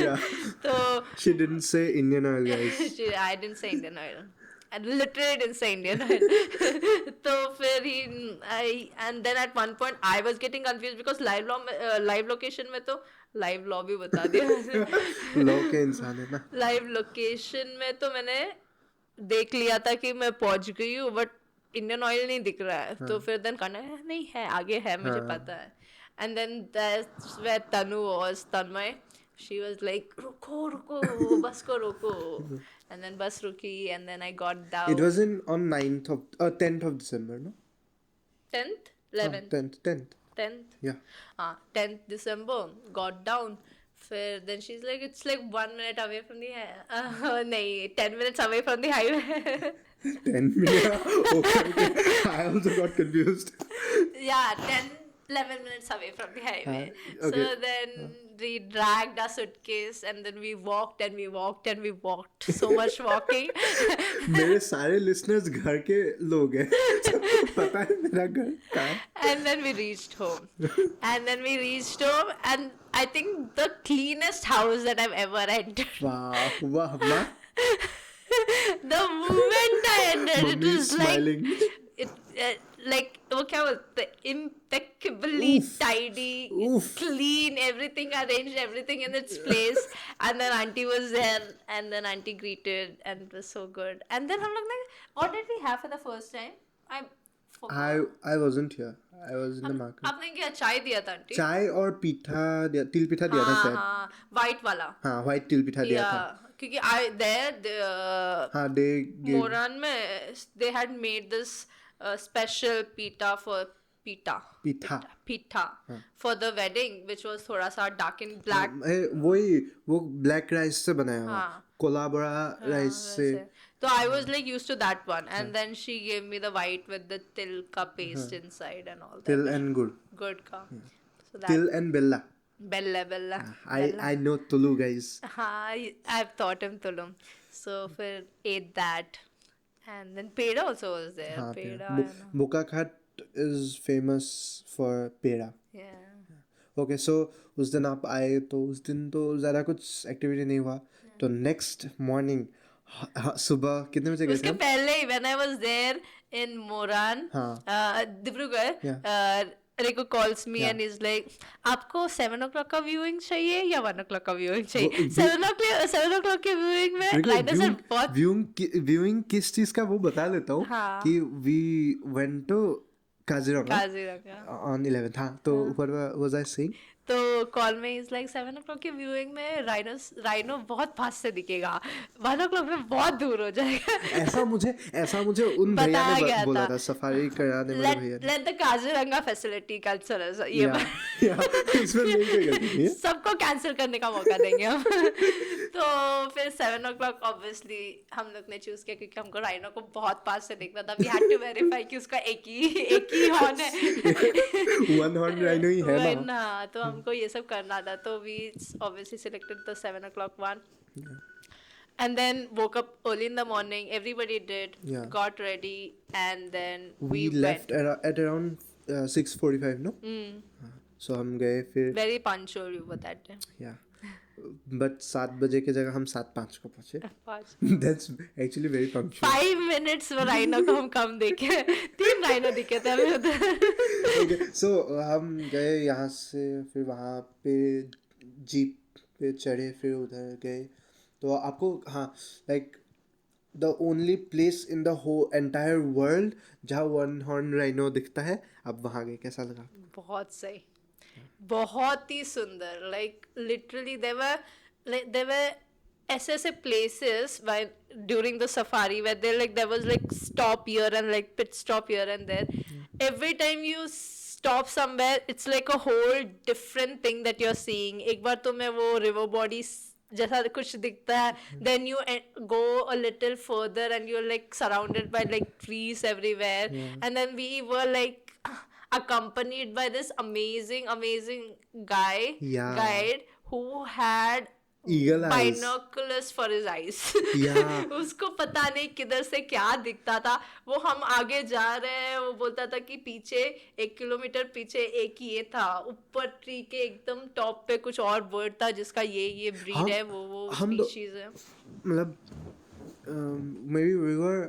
Yeah. So She didn't say Indian oil, guys. I didn't say Indian oil. I literally didn't say Indian oil. तो फिर and then at one point I was getting confused because live location में तो live law भी बता दिया. Law के इंसान है ना. Live location में तो मैंने देख लिया था कि मैं पहुंच गई हूँ, बट इंडियन ऑयल नहीं दिख रहा है. तो फिर देन कहना है नहीं है, आगे है, मुझे पता है. And then that's where Tanu was, Tanmay. She was like, रुको, बस को रुको. And then bus रुकी, and then I got down. It was on 10th of December, no? 10th? 11th? 10th? Yeah. 10th December, got down. Then she's like, it's like 1 minute away from the nahi, 10 minutes away from the highway. 10 minutes? Okay. I also got confused. Yeah, 11 minutes away from the highway. Okay. So then we dragged our suitcase and then we walked and we walked and we walked. So much walking. मेरे सारे listeners घर के लोग हैं. पता है मेरा घर कहाँ है. And then we reached home. And I think the cleanest house that I've ever entered. वाह. The moment I entered, it Mummy was smiling. like वो क्या बोलते हैं, impeccably tidy, clean, everything arranged, everything in its place. And then auntie was there, and then auntie greeted, and it was so good. And then हम लोग ने, what did we have for the first time? I forgot. I wasn't here. I was in the market. आपने क्या चाय दिया था aunty? चाय और पीठा दिया, तिल पीठा दिया था शायद. हाँ, white वाला. हाँ, white तिल पीठा दिया था. क्योंकि हाँ, मोरान में they had made this special pita for the wedding, which was थोड़ा सा dark and black. वो black rice से बनाया हुआ, कोलाबरा राइस से. So I was like used to that one, and then she gave me the white with the til ka paste inside and all that. Til and Good ka. So that Til and Bella. Bella. I know Tulu, guys. I've taught him Tulu. So फिर ate that, and then peda also was there. Peda. Boka Ghat is famous for peda. Yeah. Okay, so उस दिन आप आए तो उस दिन तो ज़्यादा कुछ एक्टिविटी नहीं हुआ. तो नेक्स्ट मॉर्निंग सुबह कितने बजे गए थे? उसके पहले ही when I was there in Moran, Dibrugarh, Riku calls me and he's like, आपको 7 o'clock का viewing चाहिए या 1 o'clock का viewing चाहिए? 7 o'clock के viewing में लाइनर सर बहुत viewing किस चीज़ का वो बता देता हूँ कि we went to Kaziranga on 11th. हाँ, तो what was I saying? तो कॉल में इज लाइक 7 o'clock के व्यूइंग में राइनो बहुत पास से दिखेगा, 1 o'clock में बहुत दूर हो जाएगा. ऐसा मुझे उन भैया ने बोला था सफारी कराने वाले भैया ने. Let the Kaziranga facility cancel, ये इसमें नहीं कोई गलती नहीं है. सबको कैंसिल करने का मौका देंगे हम. तो फिर 7 o'clock ऑब्वियसली हम लोग ने चूज किया क्योंकि हमको राइनो को बहुत पास से देखना था. वी हैड टू वेरीफाई कि उसका एक ही हॉर्न है. वन हॉर्न राइनो ही है ना. तो हमको ये सब करना था. तो we obviously selected the 7 o'clock one. And then woke up early in the morning. Everybody did. Got ready, and then we left at around 6:45. No. So हम गए फिर. Very punctual you were that day. Yeah. But 7 बजे की जगह हम 7:05 को पहुंचे. That's actually very punctual. 5 minutes वो राइनो को हम कम देखे. 3 राइनो दिखे थे हमें उधर. Okay, so हम गए यहाँ से, फिर वहाँ पे जीप पे चढ़े, फिर उधर गए. तो आपको like the only place in the whole entire world जहाँ one horn rhino दिखता है, आप वहाँ गए. कैसा लगा? बहुत सही, बहुत ही सुंदर. Like literally there were ऐसे places while during the safari where there was like stop here and like pit stop here and there. Every time you stop somewhere, it's like a whole different thing that you're seeing. एक बार तो मैं वो river body जैसा कुछ दिखता है, then you go a little further and you're like surrounded by like trees everywhere, and then we were like accompanied by this amazing Yeah. guide who had Eagle eyes. binoculars for his eyes. Yeah. उसको पता नहीं किधर से क्या दिखता था, वो हम आगे जा रहे हैं, वो बोलता था कि पीछे 1 किलोमीटर पीछे एक ये था, ऊपर ट्री के एकदम टॉप पे कुछ और बर्ड था जिसका ये ब्रीड है, वो हम स्पीशीज है. मतलब maybe we were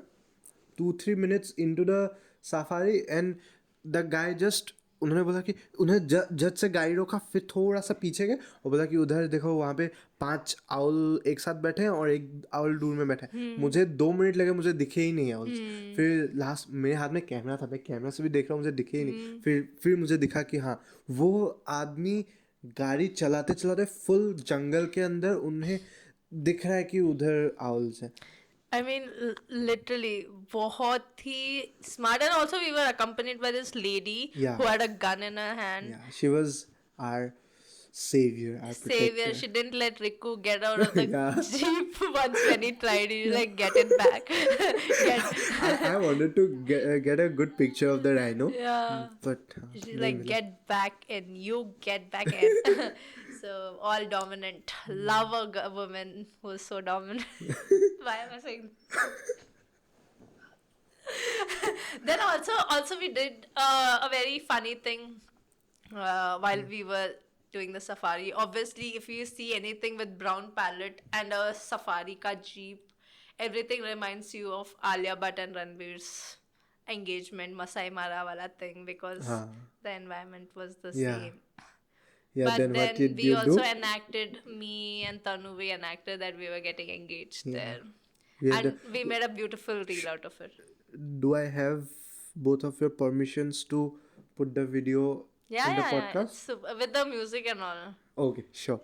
2-3 minutes into the safari and the guy just उन्होंने बोला कि उन्हें जज से गाड़ी रोका, फिर थोड़ा सा पीछे गए और बोला कि उधर देखो वहाँ पे 5 आउल एक साथ बैठे हैं और एक आउल दूर में बैठा है. मुझे 2 मिनट लगे, मुझे दिखे ही नहीं आउल्स. फिर लास्ट मेरे हाथ में कैमरा था, मैं कैमरा से भी देख रहा हूँ, मुझे दिखे ही नहीं. फिर मुझे दिखा कि हाँ वो आदमी गाड़ी चलाते चलाते फुल जंगल के अंदर उन्हें दिख रहा है कि उधर आउल्स हैं. I mean, literally, बहुत ही smart, and also we were accompanied by this lady who had a gun in her hand. Yeah, she was our savior, our Savior. protector. She didn't let Riku get out of the Yeah. jeep once when he tried. He like get it back. I wanted to get a good picture of the rhino. Yeah. But She's like, get back in. You get back in. So all dominant. Love a woman who's so dominant. Why am I saying? Then also we did a very funny thing while we were doing the safari. Obviously, if you see anything with brown palette and a safari ka jeep, everything reminds you of Alia Bhatt and Ranveer's engagement, Masai Mara wala thing, because the environment was the same. Yeah, But then what did we you also do? enacted, me and Tanu, we enacted that we were getting engaged there. We had And we made a beautiful reel out of it. Do I have both of your permissions to put the video in the podcast? It's with the music and all. Okay, sure.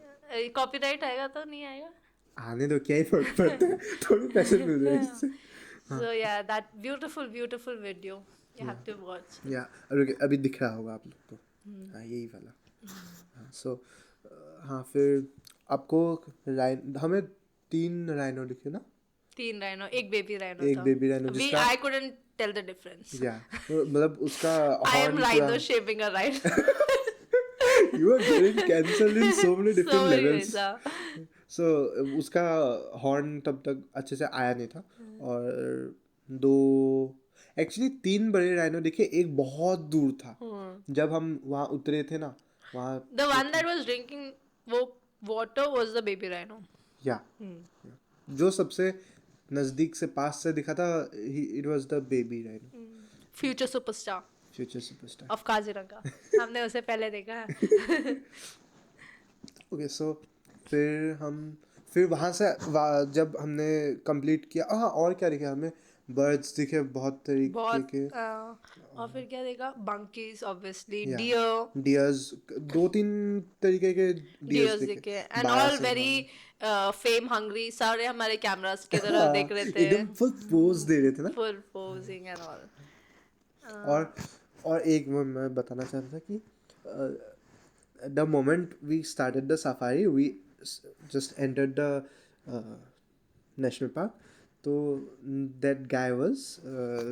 Copyright आएगा तो नहीं आएगा? आने दो, क्या ही फर्क पड़ता है, थोड़ी पैसे मिल रहे हैं इससे. So yeah, that beautiful video you have to watch. या अभी दिख रहा होगा आप लोग को. हाँ, यही वाला. So हाँ, फिर आपको हमें 3 राइनो दिखे ना? 3 राइनो, एक बेबी राइनो एक था. बेबी राइनो जिसका I couldn't tell the difference. या मतलब उसका I am horn rhino पूरा shaping a rhino. You are getting cancelled in so many different So many levels. ways, हाँ. So उसका हॉर्न तब तक अच्छे से आया नहीं था. और 3 बड़े राइनो दिखे, एक बहुत दूर था. जब हम वहाँ उतरे थे ना, वहाँ The one that was drinking water was the baby rhino. या जो सबसे नजदीक से पास से दिखा था, it was the baby rhino. Future superstar Future superstar. of Kaziranga. हमने उसे पहले देखा है. Okay, so फिर वहाँ से जब हमने कंप्लीट किया, हाँ और क्या दिखे हमें? बर्ड्स दिखे बहुत तरीके के. और फिर क्या देखा? Monkeys, obviously. Yeah. Deers 2-3 तरीके के Deers दिखे. And all very fame hungry. सारे हमारे कैमरास की तरफ देख रहे थे. एकदम फुल पोज दे रहे थे ना. Full posing and all. और एक मैं बताना चाहता था कि the moment we started the safari, we just entered the national park. तो that guy was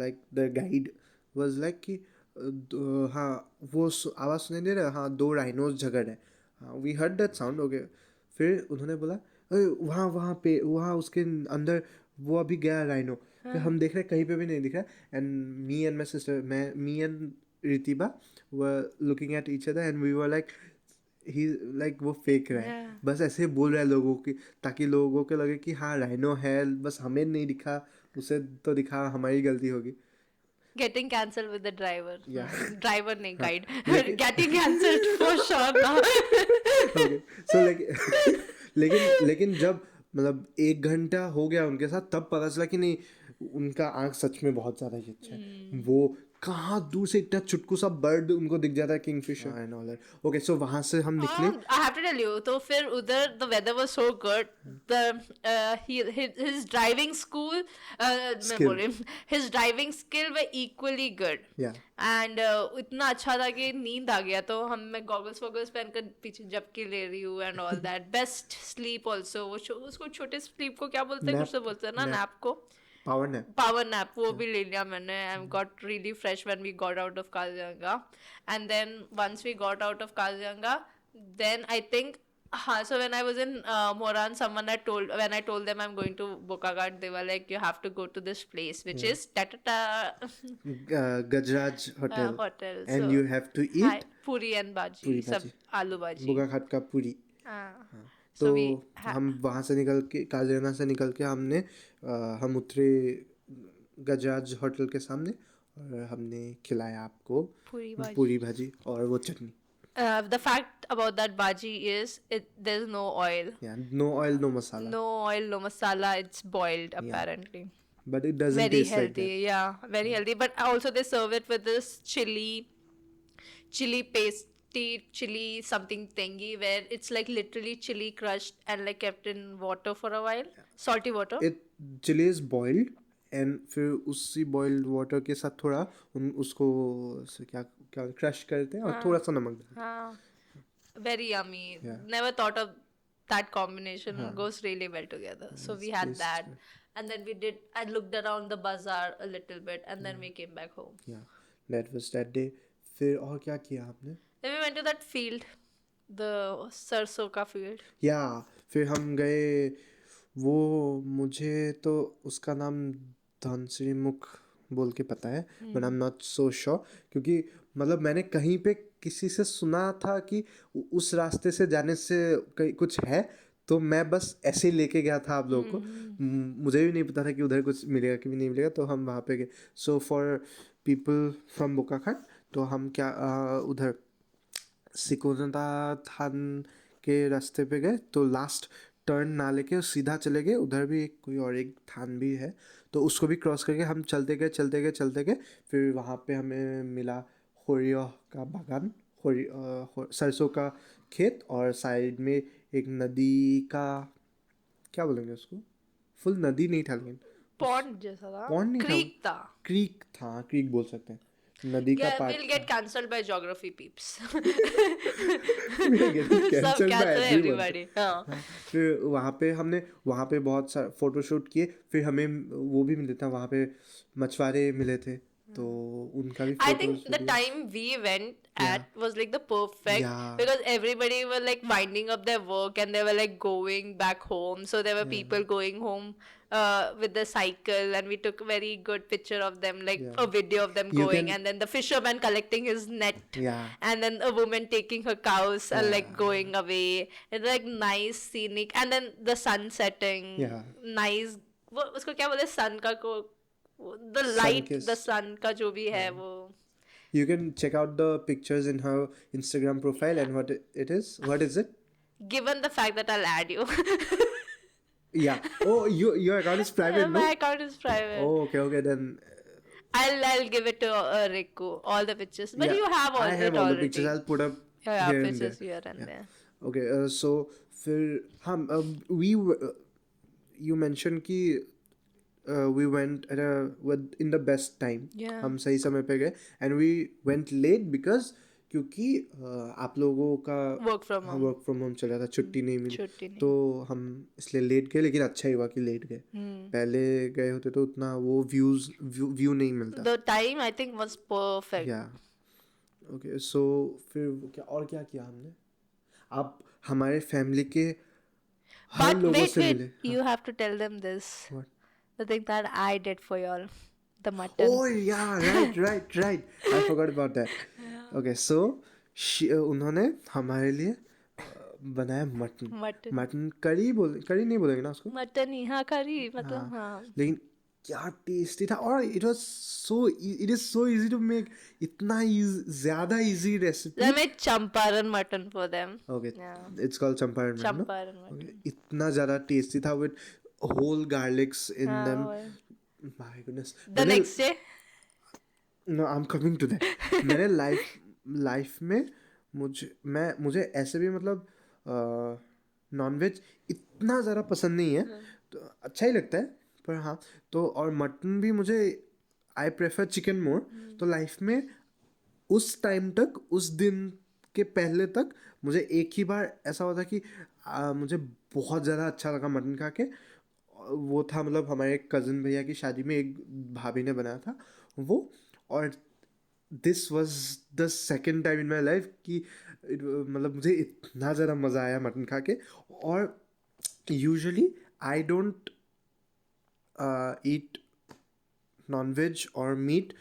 like the guide was like कि हाँ वो आवाज़ सुनाई दे रहा है, हाँ 2 राइनोज झगड़ रहे हैं. हाँ, we heard that sound. Okay, फिर उन्होंने बोला वहाँ उसके अंदर वो अभी गया राइनो. फिर हम देख रहे कहीं पे भी नहीं दिख रहा. And me and my sister, me and Ritiba were looking at each other and we were like he like वो फेक रहा है. बस ऐसे बोल रहा है लोगों की, ताकि लोगों को लगे कि हाँ राइनो है, बस हमें नहीं दिखा, उसे तो दिखा, हमारी गलती होगी. Getting cancelled with the driver. Yeah. Driver नहीं, guide. Getting cancelled for sure now. Okay. So लेकिन जब मतलब 1 घंटा हो गया उनके साथ, तब पता चला कि नहीं, उनका आँख सच में बहुत ज़्यादा ही अच्छा है. वो कहाँ दूर से इतना चुटकू सा बर्ड उनको दिख जाता है, Kingfisher and all that. Okay, so वहां से हम निकले. I have to tell you, तो फिर उधर the weather was so good. The his driving school, मैं Skill. बोल रही हूँ, his driving skill were equally good. Yeah. And इतना अच्छा था कि नींद आ गया, तो मैं गॉगल्स वॉगल्स पहनकर पीछे झपकी ले रही हूँ and all that. Best sleep also. उसको छोटे sleep को क्या बोलते हैं, Nap. कुछ तो बोलते हैं ना, Nap. nap को. Power nap. Power nap, वो भी ले लिया मैंने. I got really fresh when we got out of Kaziranga. And then once we got out of Kaziranga, then I think, so when I was in Moran, when I told them I'm going to Bokaghat, they were like, you have to go to this place, which is Gajraj hotel. hotel. And So, you have to eat puri and bhaji, Puri sab bhaji. aloo bhaji. बोकाघाट का पूरी. So तो we हम वहाँ से निकल के, काजीरंगा से निकल के हम उतरे गजराज होटल के सामने, और हमने खिलाया आपको पूरी भाजी. पूरी भाजी और वो चटनी. The fact about that bhaji is there's no oil. Yeah, no oil, no masala. No oil, no masala. It's boiled apparently. But it doesn't Very taste like healthy, that. yeah, very healthy. But also they serve it with this chili pasty, chili something thingy, where it's like literally chili crushed and like kept in water for a while, salty water. Chili is boiled, and फिर उसी boiled water के साथ थोड़ा उसको क्या क्या crush करते हैं और थोड़ा सा नमक डालते हैं. हाँ, very yummy. Yeah. Never thought of that combination. Goes really well together. So we had tastes that, and then I looked around the bazaar a little bit, and then we came back home. Yeah, that was that day. फिर और क्या किया आपने? Then we went to that field, the सरसों का field. Yeah, फिर हम गए, वो मुझे तो उसका नाम धनश्री मुख बोल के पता है, but I am not so sure, क्योंकि मतलब मैंने कहीं पे किसी से सुना था कि उस रास्ते से जाने से कुछ है, तो मैं बस ऐसे ही लेके गया था आप लोगों को. मुझे भी नहीं पता था कि उधर कुछ मिलेगा कि नहीं मिलेगा, तो हम वहाँ पे गए. So for people from Bokakhat, तो हम क्या उधर सिकोंदा थान के रास्ते पे गए, तो लास्ट टर्न ना लेके सीधा चले गए. उधर भी कोई और एक थान भी है, तो उसको भी क्रॉस करके हम चलते गए. फिर वहाँ पे हमें मिला खोरिया का बागान, सरसों का खेत, और साइड में एक नदी का, क्या बोलेंगे उसको, फुल नदी नहीं था लेकिन पॉन्ड जैसा था. पॉन्ड नहीं क्रीक था. क्रीक बोल सकते हैं. नदी का part. We'll get cancelled by geography peeps. We're getting सब cancelled by cancel everyone. everybody. हाँ. फिर हमने वहाँ पे बहुत सारे फोटोशूट किए. फिर हमें वो भी मिले था, वहाँ पे मछुआरे मिले थे, तो उनका भी I think photos the video. time we went at was like the perfect, Yeah. because everybody were like winding up their work and they were like going back home. So there were people going home with the cycle, and we took a very good picture of them, like Yeah. a video of them You going, can- and then the fisherman collecting his net, Yeah. and then a woman taking her cows and like Yeah. going away. It's like nice scenic, and then the sun setting. Yeah. Nice. वो उसको क्या बोलते हैं, sun का को the light, kiss. the sun का जो भी है वो. You can check out the pictures in her Instagram profile, and what it is. What is it? Given the fact that I'll add you. Yeah. Oh, your account is private, no? My account is private. Oh, okay, then. I'll give it to Riku, all the pictures. But yeah, you have all I have it all already. the pictures. I'll put up Yeah, here and pictures there. here and there. Okay, so फिर हम you mentioned कि we went in the best time. Yeah. हम सही समय पे गए, and we went late because क्योंकि आप लोगों का Work from home. Work from home चल रहा था, छुट्टी नहीं मिली, छुट्टी नहीं. तो हम इसलिए लेट गए. लेकिन अच्छा ही हुआ कि लेट गए. पहले गए होते तो उतना वो व्यू नहीं मिलता. The time I think was perfect. या ओके, सो फिर क्या किया हमने. आप हमारे फैमिली के हर But लोगों wait, से मिले. you have to tell them this. What? The thing that I did for y'all. The mutton. Oh yeah, right. I forgot about that. Okay, so उन्होंने हमारे लिए बनाया मटन करी नहीं बोलेंगे ना उसको. मटन ही, हाँ, करी मतलब, हाँ. लेकिन क्या टेस्टी था, और it is so easy to make. इतना ज़्यादा easy recipe. I made champaran mutton for them. Okay, Yeah. it's called champaran mutton, no? Champaran mutton. Okay, इतना ज़्यादा टेस्टी था with whole garlics in them. well. My goodness. The next day, no I am coming to that. मेरे life में मुझे ऐसे भी मतलब nonveg इतना ज़्यादा पसंद नहीं है. तो अच्छा ही लगता है, पर हाँ. तो और मटन भी मुझे, आई प्रेफर चिकन मोर. तो लाइफ में उस टाइम तक, उस दिन के पहले तक मुझे एक ही बार ऐसा हुआ था कि मुझे बहुत ज़्यादा अच्छा लगा मटन खा के. वो था मतलब हमारे कज़न भैया की शादी में एक भाभी ने बनाया था वो. और this was the second time in my life कि मतलब मुझे इतना ज़्यादा मज़ा आया मटन खा के. और usually I don't eat non veg और मीट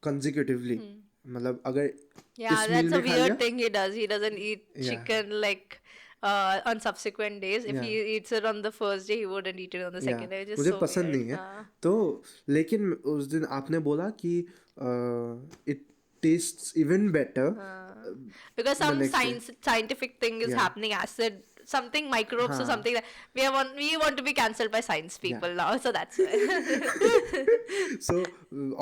कंजिक्यूटिवली. मतलब अगर Yeah, इस मील that's a में खा लिया. weird thing he does. He doesn't eat या chicken like on subsequent days. If या he eats it on the first day, he wouldn't eat it on the या second day, which is मुझे so पसंद weird. नहीं है. तो लेकिन उस दिन आपने बोला कि it tests even better Because the some next day. scientific thing is या happening, acid, something microbes or हाँ. something that we want to be cancelled by science people now, so that's why. So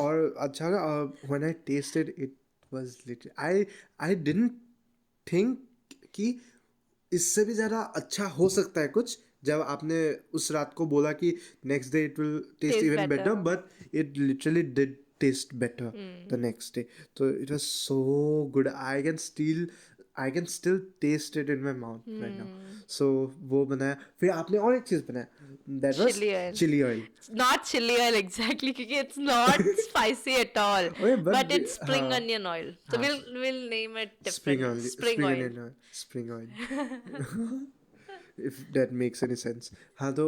और अच्छा लगा. when I tasted it was literally I didn't think कि इससे भी ज़्यादा अच्छा हो सकता है कुछ. जब आपने उस रात को बोला कि next day it will taste Taste even better, better. But it literally did taste better the next day. So it was so good. I can still taste it in my mouth right now. So वो बनाया. फिर आपने और एक चीज़ बनाया. That was Chili oil. chili oil. It's not chili oil exactly, because it's not spicy at all. Okay, But it's spring हाँ, onion oil. So we'll name it spring differently. oil, Spring oil. onion oil, spring oil. If that makes any sense. हाँ तो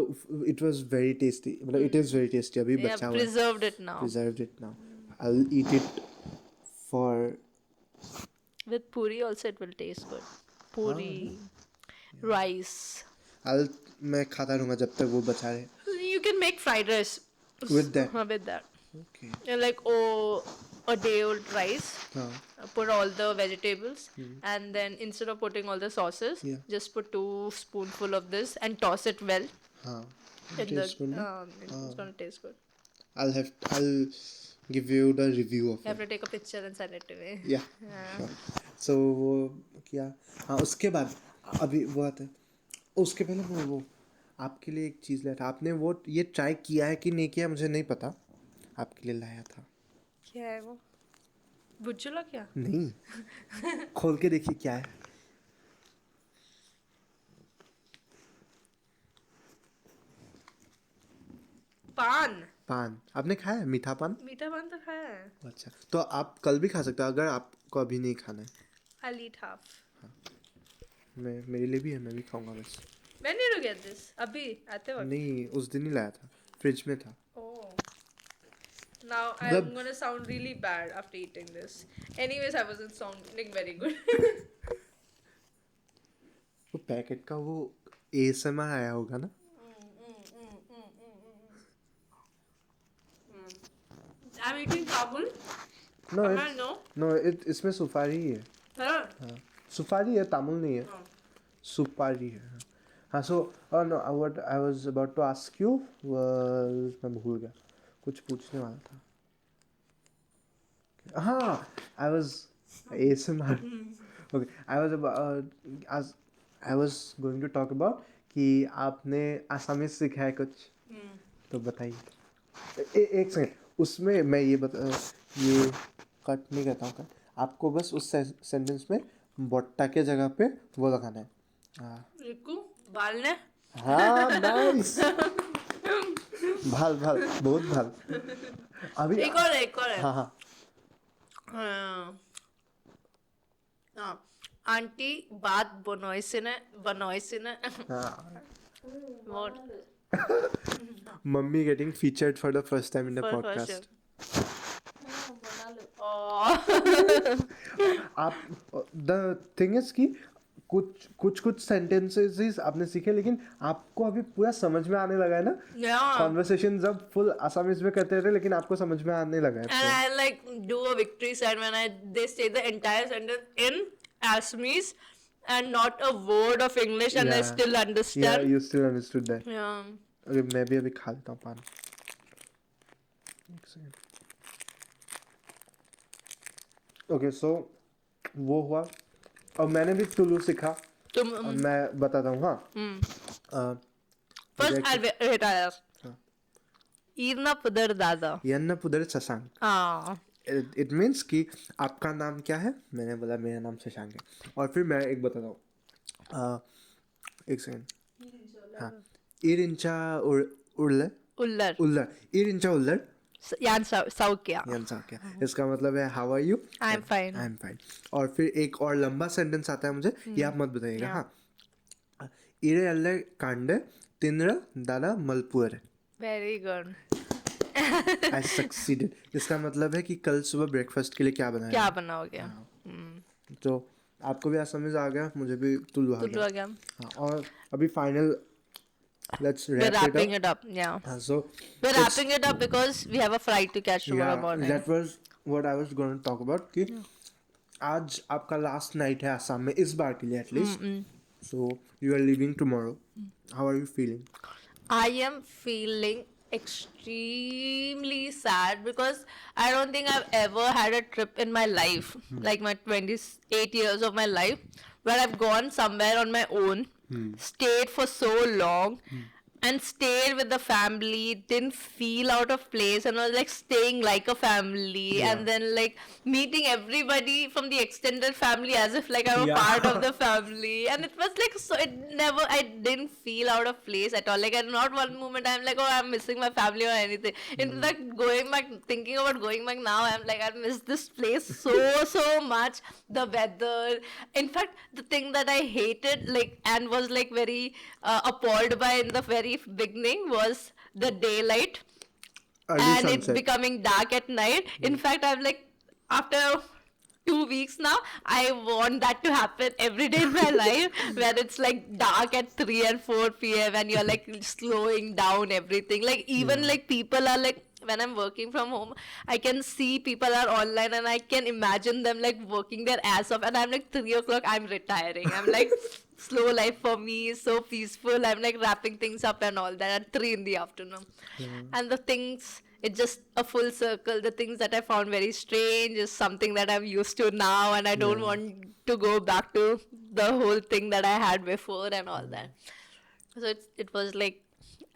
it was very tasty. मतलब it is very tasty. अभी Yeah, बचा हुआ है. preserved it now. Preserved it now. I'll eat it for. With puri also it will taste good. Puri, rice. मैं खाता रहूँगा जब तक वो बचा रहे. You can make fried rice. With that? With that. Okay. And like a day old rice. हाँ. Put all the vegetables and then instead of putting all the sauces, Yeah. just put 2 spoonful of this and toss it well. हाँ. In Taste good, no? it's gonna taste good. I'll give you the review of You have it. to take a picture and send it to me. Yeah. Sure. So वो क्या. हाँ उसके बाद अभी वो आता है. उसके पहले मैं वो आपके लिए एक चीज़ लाया था. आपने वो ये ट्राई किया है कि नहीं किया मुझे नहीं पता. आपके लिए लाया था. क्या है वो? बुज्जुला क्या? नहीं. खोल के देखिए क्या है. पान आपने खाया है? मीठा पान. मीठा पान तो खाया है. अच्छा तो आप कल भी खा सकते हो अगर आपको अभी नहीं खाना है. I'll eat half. मेरे लिए भी है. मैं भी खाऊंगा बस. When did you get this? अभी आते वक्त? नहीं उस दिन ही लाया था. फ्रिज में था. Oh. Now I'm gonna sound really bad after eating this. Anyways, I wasn't sounding very good. वो पैकेट का वो ASMR आया होगा ना. I'm eating Kabul. No, No. इसमें सुपारी ही है. हाँ सुपारी है, तामुल नहीं है. सुपारी है. हाँ so no what I was about to ask you was मैं भूल गया. कुछ पूछने वाला था. हाँ I was ASMR. Okay I was going to talk about कि आपने आसामी सीखा है कुछ. तो बताइए. एक सेकंड. उसमें मैं ये कट नहीं करता हूँ कट. आपको बस उस सेंटेंस में बोट्टा के जगह पे वो लगाना है. रिकू बाल ने. हाँ नाइस. भाल बहुत भाल. अभी एक और है. हाँ आंटी बात बनोइसिने हाँ. what mummy getting featured for the first time in the for podcast. आप द थिंग इज कि कुछ सेंटेंसेस आपने सीखे लेकिन आपको अभी पूरा समझ में आने लगा है ना. कॉन्वर्सेशन जब फुल असमीज में करते थे लेकिन आपको समझ में आने लगा है. And I like do a victory sign when they say the entire sentence in Assamese and not a word of English and I still understand. Yeah, you still understood that. Yeah. अरे मैं भी अभी खा लेता हूँ पान. एक second. Okay so वो हुआ और मैंने भी टुल्लू सीखा तुम और मैं बताता हूँ हाँ फर्स्ट मुझे आई रिटायर ईरना पुदर दादा यन्न पुदर शशांक हाँ इट मीन्स कि आपका नाम क्या है मैंने बोला मेरा नाम शशांक है और फिर मैं एक बताता हूँ एक सेकेंड हाँ इरिंचा उर्लर उल्लर उल्लर इरिंचा उल्लर यान सौक्या यंसा क्या इसका मतलब है how are you I am fine I am fine और फिर एक और लंबा सेंटेंस आता है मुझे ये आप मत बताइएगा Yeah. हाँ इरे अल्ले कांडे तिनरा दादा मलपुर वेरी गुड आई सक्सीडेड इसका मतलब है कि कल सुबह ब्रेकफास्ट के लिए क्या बनाया क्या बनाओगे तो आपको भी आज समझ आ गया मुझे भी तुल्लू आ तुल्लू गया आ गया हाँ और अभी final let's we're wrap it wrapping up it up yeah हाँ सो we're wrapping it up because we have a flight to catch tomorrow morning that was what I was going to talk about कि आज आपका last night है आसाम में इस बार के लिए at least so you are living tomorrow how are you feeling I am feeling extremely sad because I don't think I've ever had a trip in my life, like my 28 years of my life, where I've gone somewhere on my own, stayed for so long, and stayed with the family, didn't feel out of place, and was like staying like a family, Yeah. and then like meeting everybody from the extended family as if like I'm a Yeah. part of the family, and it was like so I didn't feel out of place at all. Like at not one moment I'm like, oh, I'm missing my family or anything. In fact, going back, thinking about going back now, I'm like, I miss this place so much. The weather, in fact, the thing that I hated like and was like very appalled by in the very beginning was the daylight early and it sunset becoming dark at night. In fact, I'm like, after 2 weeks now, I want that to happen every day in my life, where it's like dark at 3 and 4 p.m. and you're like slowing down everything. Like, even like people are like, when I'm working from home, I can see people are online and I can imagine them like working their ass off. And I'm like, 3 o'clock, I'm retiring. I'm like, slow life for me is so peaceful. I'm like wrapping things up and all that at 3 in the afternoon. And the things, it's just a full circle. The things that I found very strange is something that I'm used to now, and I don't want to go back to the whole thing that I had before and all that. So it was like,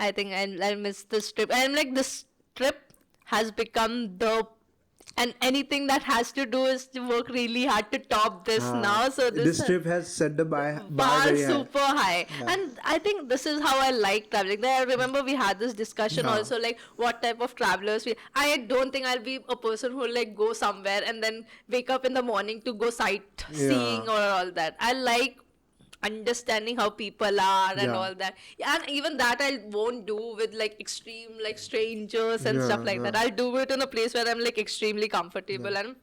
I think I miss this trip. I'm like, this trip has become the, and anything that has to do is to work really hard to top this now. So this trip has set the bar bar very high super high. And I think this is how I like traveling. Then I remember we had this discussion Yeah. also, like what type of travelers we. I don't think I'll be a person who will like go somewhere and then wake up in the morning to go sightseeing or all that. I like understanding how people are and Yeah. all that. Yeah, and even that I won't do with like extreme like strangers and stuff Yeah, like that. yeah. I'll do it in a place where I'm like extremely comfortable, and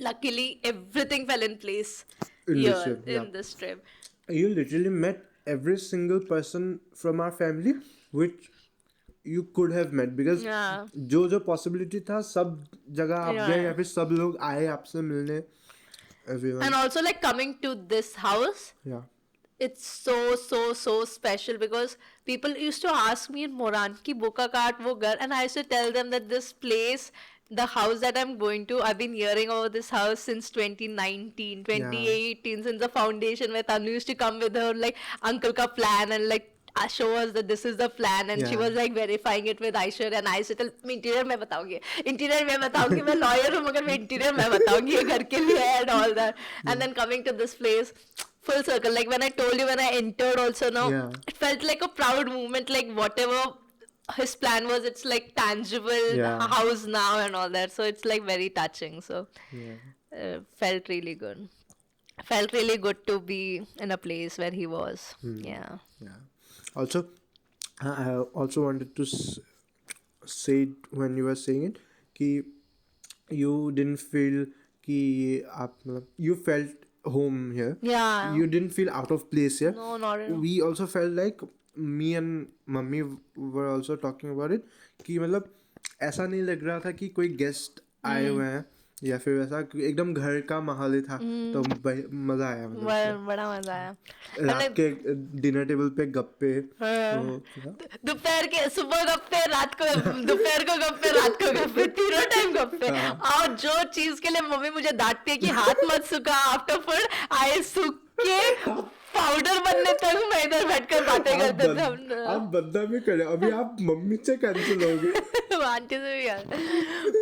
luckily everything fell in place In this here trip, yeah. in this trip. you literally met every single person from our family which you could have met because Yeah. जो possibility था सब जगह आप Yeah, गए yeah. या फिर सब लोग आए आपसे मिलने everyone And also like coming to this house, yeah it's so special because people used to ask me in Moran ki boka kaat wo ghar, and I used to tell them that this place, the house that I'm going to, I've been hearing about this house since 2019 2018, since the foundation, where Tanu used to come with her like uncle ka plan and like show us that this is the plan, and she Yeah. was like verifying it with Aisha, and I said, interior मैं बताऊंगी, interior मैं बताऊंगी, मैं lawyer हूँ मगर मैं interior मैं बताऊंगी ये घर के लिए and all that. And then coming to this place, full circle, like when I told you when I entered also, no, Yeah. it felt like a proud moment, like whatever his plan was, it's like tangible Yeah. house now and all that. So it's like very touching. So yeah felt really good. Felt really good to be in a place where he was. Yeah. yeah also I also wanted to say it when you were saying it कि you didn't feel कि आप मतलब you felt home here Yeah. you didn't feel out of place here No, not at all. we also felt like me and mummy were also talking about it कि मतलब ऐसा नहीं लग रहा था कि कोई गेस्ट आए हुए हैं या फिर वैसा एकदम घर का माहौल ही था, तो मजा आया मतलब बड़ा मजा आया। रात के डिनर टेबल पे गप्पे हाँ। तो दोपहर के सुबह गप्पे, रात को दोपहर को गप्पे, रात को गप्पे, तीनों टाइम गप्पे। और जो चीज के लिए मम्मी मुझे डांटती है कि हाथ मत सुखा आफ्टर फूड, आए सूख के पाउडर बनने तक मैं इधर बैठकर बातें करते थे हम। आप बदनामी करे, अभी आप मम्मी से कैंसिल हो गए। आंटी से भी यार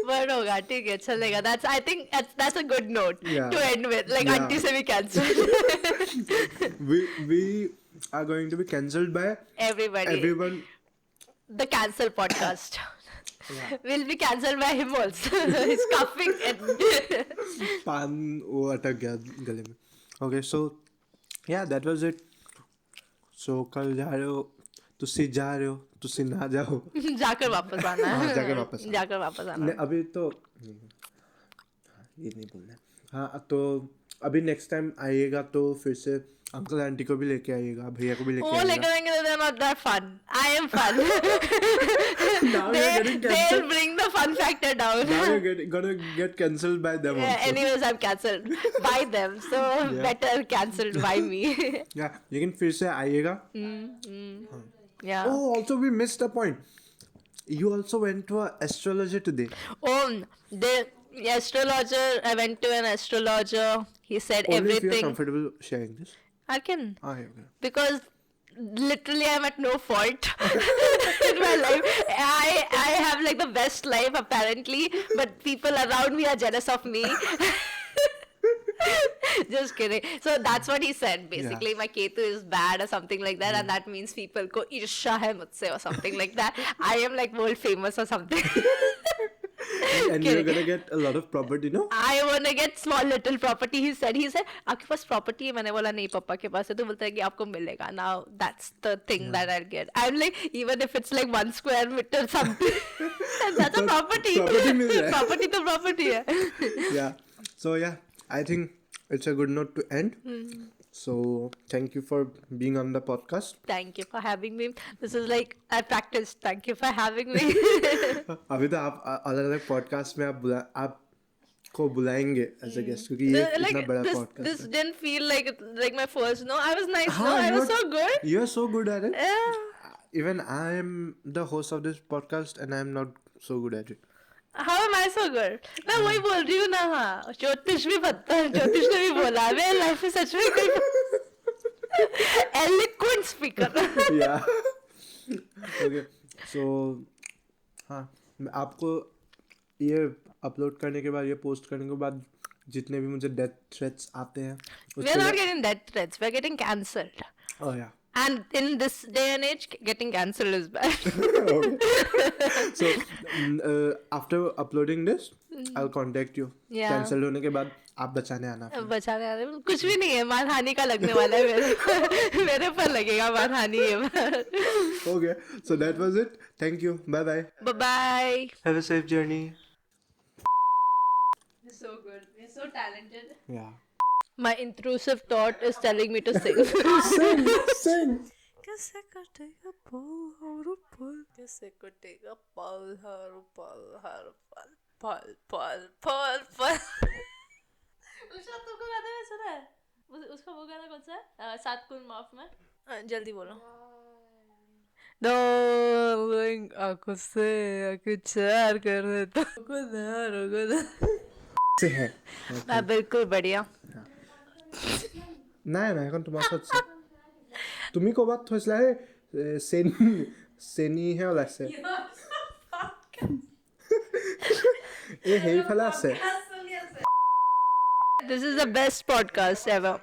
बट होगा, ठीक है, चलेगा। That's I think that's a good note to end with, like aunty से भी cancel. we are going to be cancelled by Everybody. everyone. The cancel podcast. Will be cancelled by him also. He's coughing and पान वो अटक गया गले में। Okay, so yeah, that was it. So कल जा रहे हो, तुसी जा रहे हो, तुसी ना जाओ, जाकर वापस आना है। हाँ, जाकर वापस आना। जाकर वापस आना नहीं, अभी तो ये नहीं बोलना है। हाँ, तो अभी नेक्स्ट टाइम आइएगा तो फिर से अंकल आंटी को भी लेके आइएगा, भैया को भी लेके वो लेकर आइएगा। आएंगे तो they're not that fun. I am fun. Now you're getting They'll cancelled. bring the fun factor down. Now you're gonna get cancelled by them Yeah, also. anyways, I'm cancelled by them, so better cancelled by me. Yeah, लेकिन फिर से आइएगा। Yeah. Oh, also we missed a point. You also went to a astrologer today. Oh, the astrologer. I went to an astrologer. He said Only if you're everything. comfortable sharing this. I can. Ah, yeah, okay. Because literally I'm at no fault in my life. I have like the best life apparently, but people around me are jealous of me. Just kidding. So that's what he said basically. Yeah. My Ketu is bad or something like that, and that means people ko irsha hai mujhse or something like that. I am like world famous or something. And you're gonna get a lot of property, no? I wanna get small little property. He said आपके पास property है? मैंने बोला नहीं पापा के पास है। तो बोलता है कि आपको मिलेगा। Now that's the thing that I'll get. I'm like, even if it's like 1 square meter something, that's a property. Property मिल रहा है। Property तो property है। Yeah. So yeah, I think it's a good note to end. So thank you for being on the podcast. Thank you for having me. This is like I practiced. Thank you for having me. अभी तो आप अलग अलग podcast में आपको बुलाएंगे as a guest, क्योंकि ये इतना बड़ा this podcast didn't feel like my first. No, I was nice. No, I है। was so good. You are so good at it. Yeah. Even I am the host of this podcast and I am not so good at it. How am I so good? मैं वही बोल रही हूँ ना। हाँ, ज्योतिष भी पता है, ज्योतिष ने भी बोला मेरे लाइफ में सच में कोई eloquent speaker। Yeah. Okay. So हाँ, आपको ये अपलोड करने के बाद, ये पोस्ट करने के बाद जितने भी मुझे डेथ थ्रेट्स आते हैं We are not getting death threats. We are getting cancelled. oh yeah. And in this day and age, getting cancelled is bad. So after uploading this I'll contact you. Yeah. Cancel होने के बाद आप बचाने आना फिर। बचाने आ रहे कुछ भी नहीं है, मानहानि का लगने वाला है मेरे मेरे पर लगेगा मानहानि है। Okay, so that was it. Thank you. Bye bye. Bye bye. Have a safe journey. You're so good. You're so talented. Yeah. My intrusive thought is telling me to sing. Sing. कैसे कटेगा पल हर पल, कैसे कटेगा पल हर पल पल पल पल पल। उसका तुमको गाना में सुना है? उसका वो गाना कौन सा है? सात कुल माफ में। जल्दी बोलो। Darling, आँखों से आँखें चार कर देता से है। मैं बिल्कुल बढ़िया। নাই নাই এখন তোমাৰ ওচৰত আছে। তুমি ক'বাত থৈছিলা চেনিহে ওলাইছে। এই সেইফালে আছে। This is the best podcast ever.